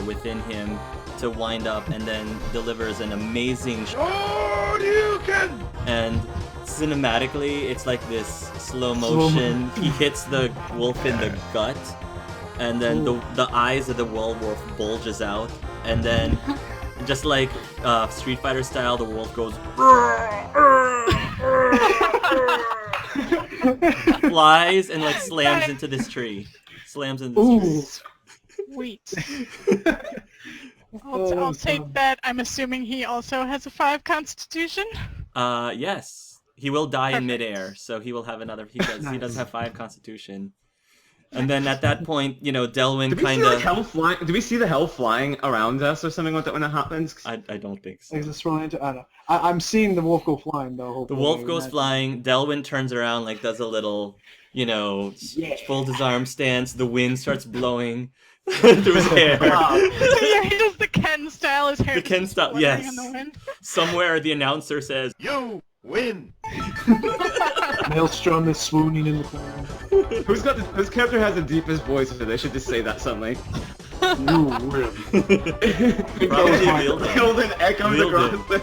within him to wind up, and then delivers an amazing Shoryuken! and cinematically, it's like this slow motion. He hits the wolf in the gut, and then the eyes of the werewolf bulges out, and then just like Street Fighter style, the wolf goes flies and like slams into this tree. Slams into this tree. Sweet. I'll take that. I'm assuming he also has a 5 constitution. Yes. He will die in Perfect. midair, so he will have another. He does have 5 constitution. And then at that point, Delwyn kind of. Do we see the hell flying around us or something like that when that happens? I don't think so. Is this rolling into? I don't know. I'm seeing the wolf go flying though. The hopefully. wolf goes flying. Delwyn turns around, like does a little, folds his arm stance. The wind starts blowing through his hair. Yeah, he does the Ken style. His hair The Ken just style, fluttering yes. in the wind. Somewhere the announcer says, You win. Maelstrom is swooning in the corner. Whose character has the deepest voice? So they should just say that suddenly. You win. probably Lyledan. Lyledan echoes Lyledan. across the...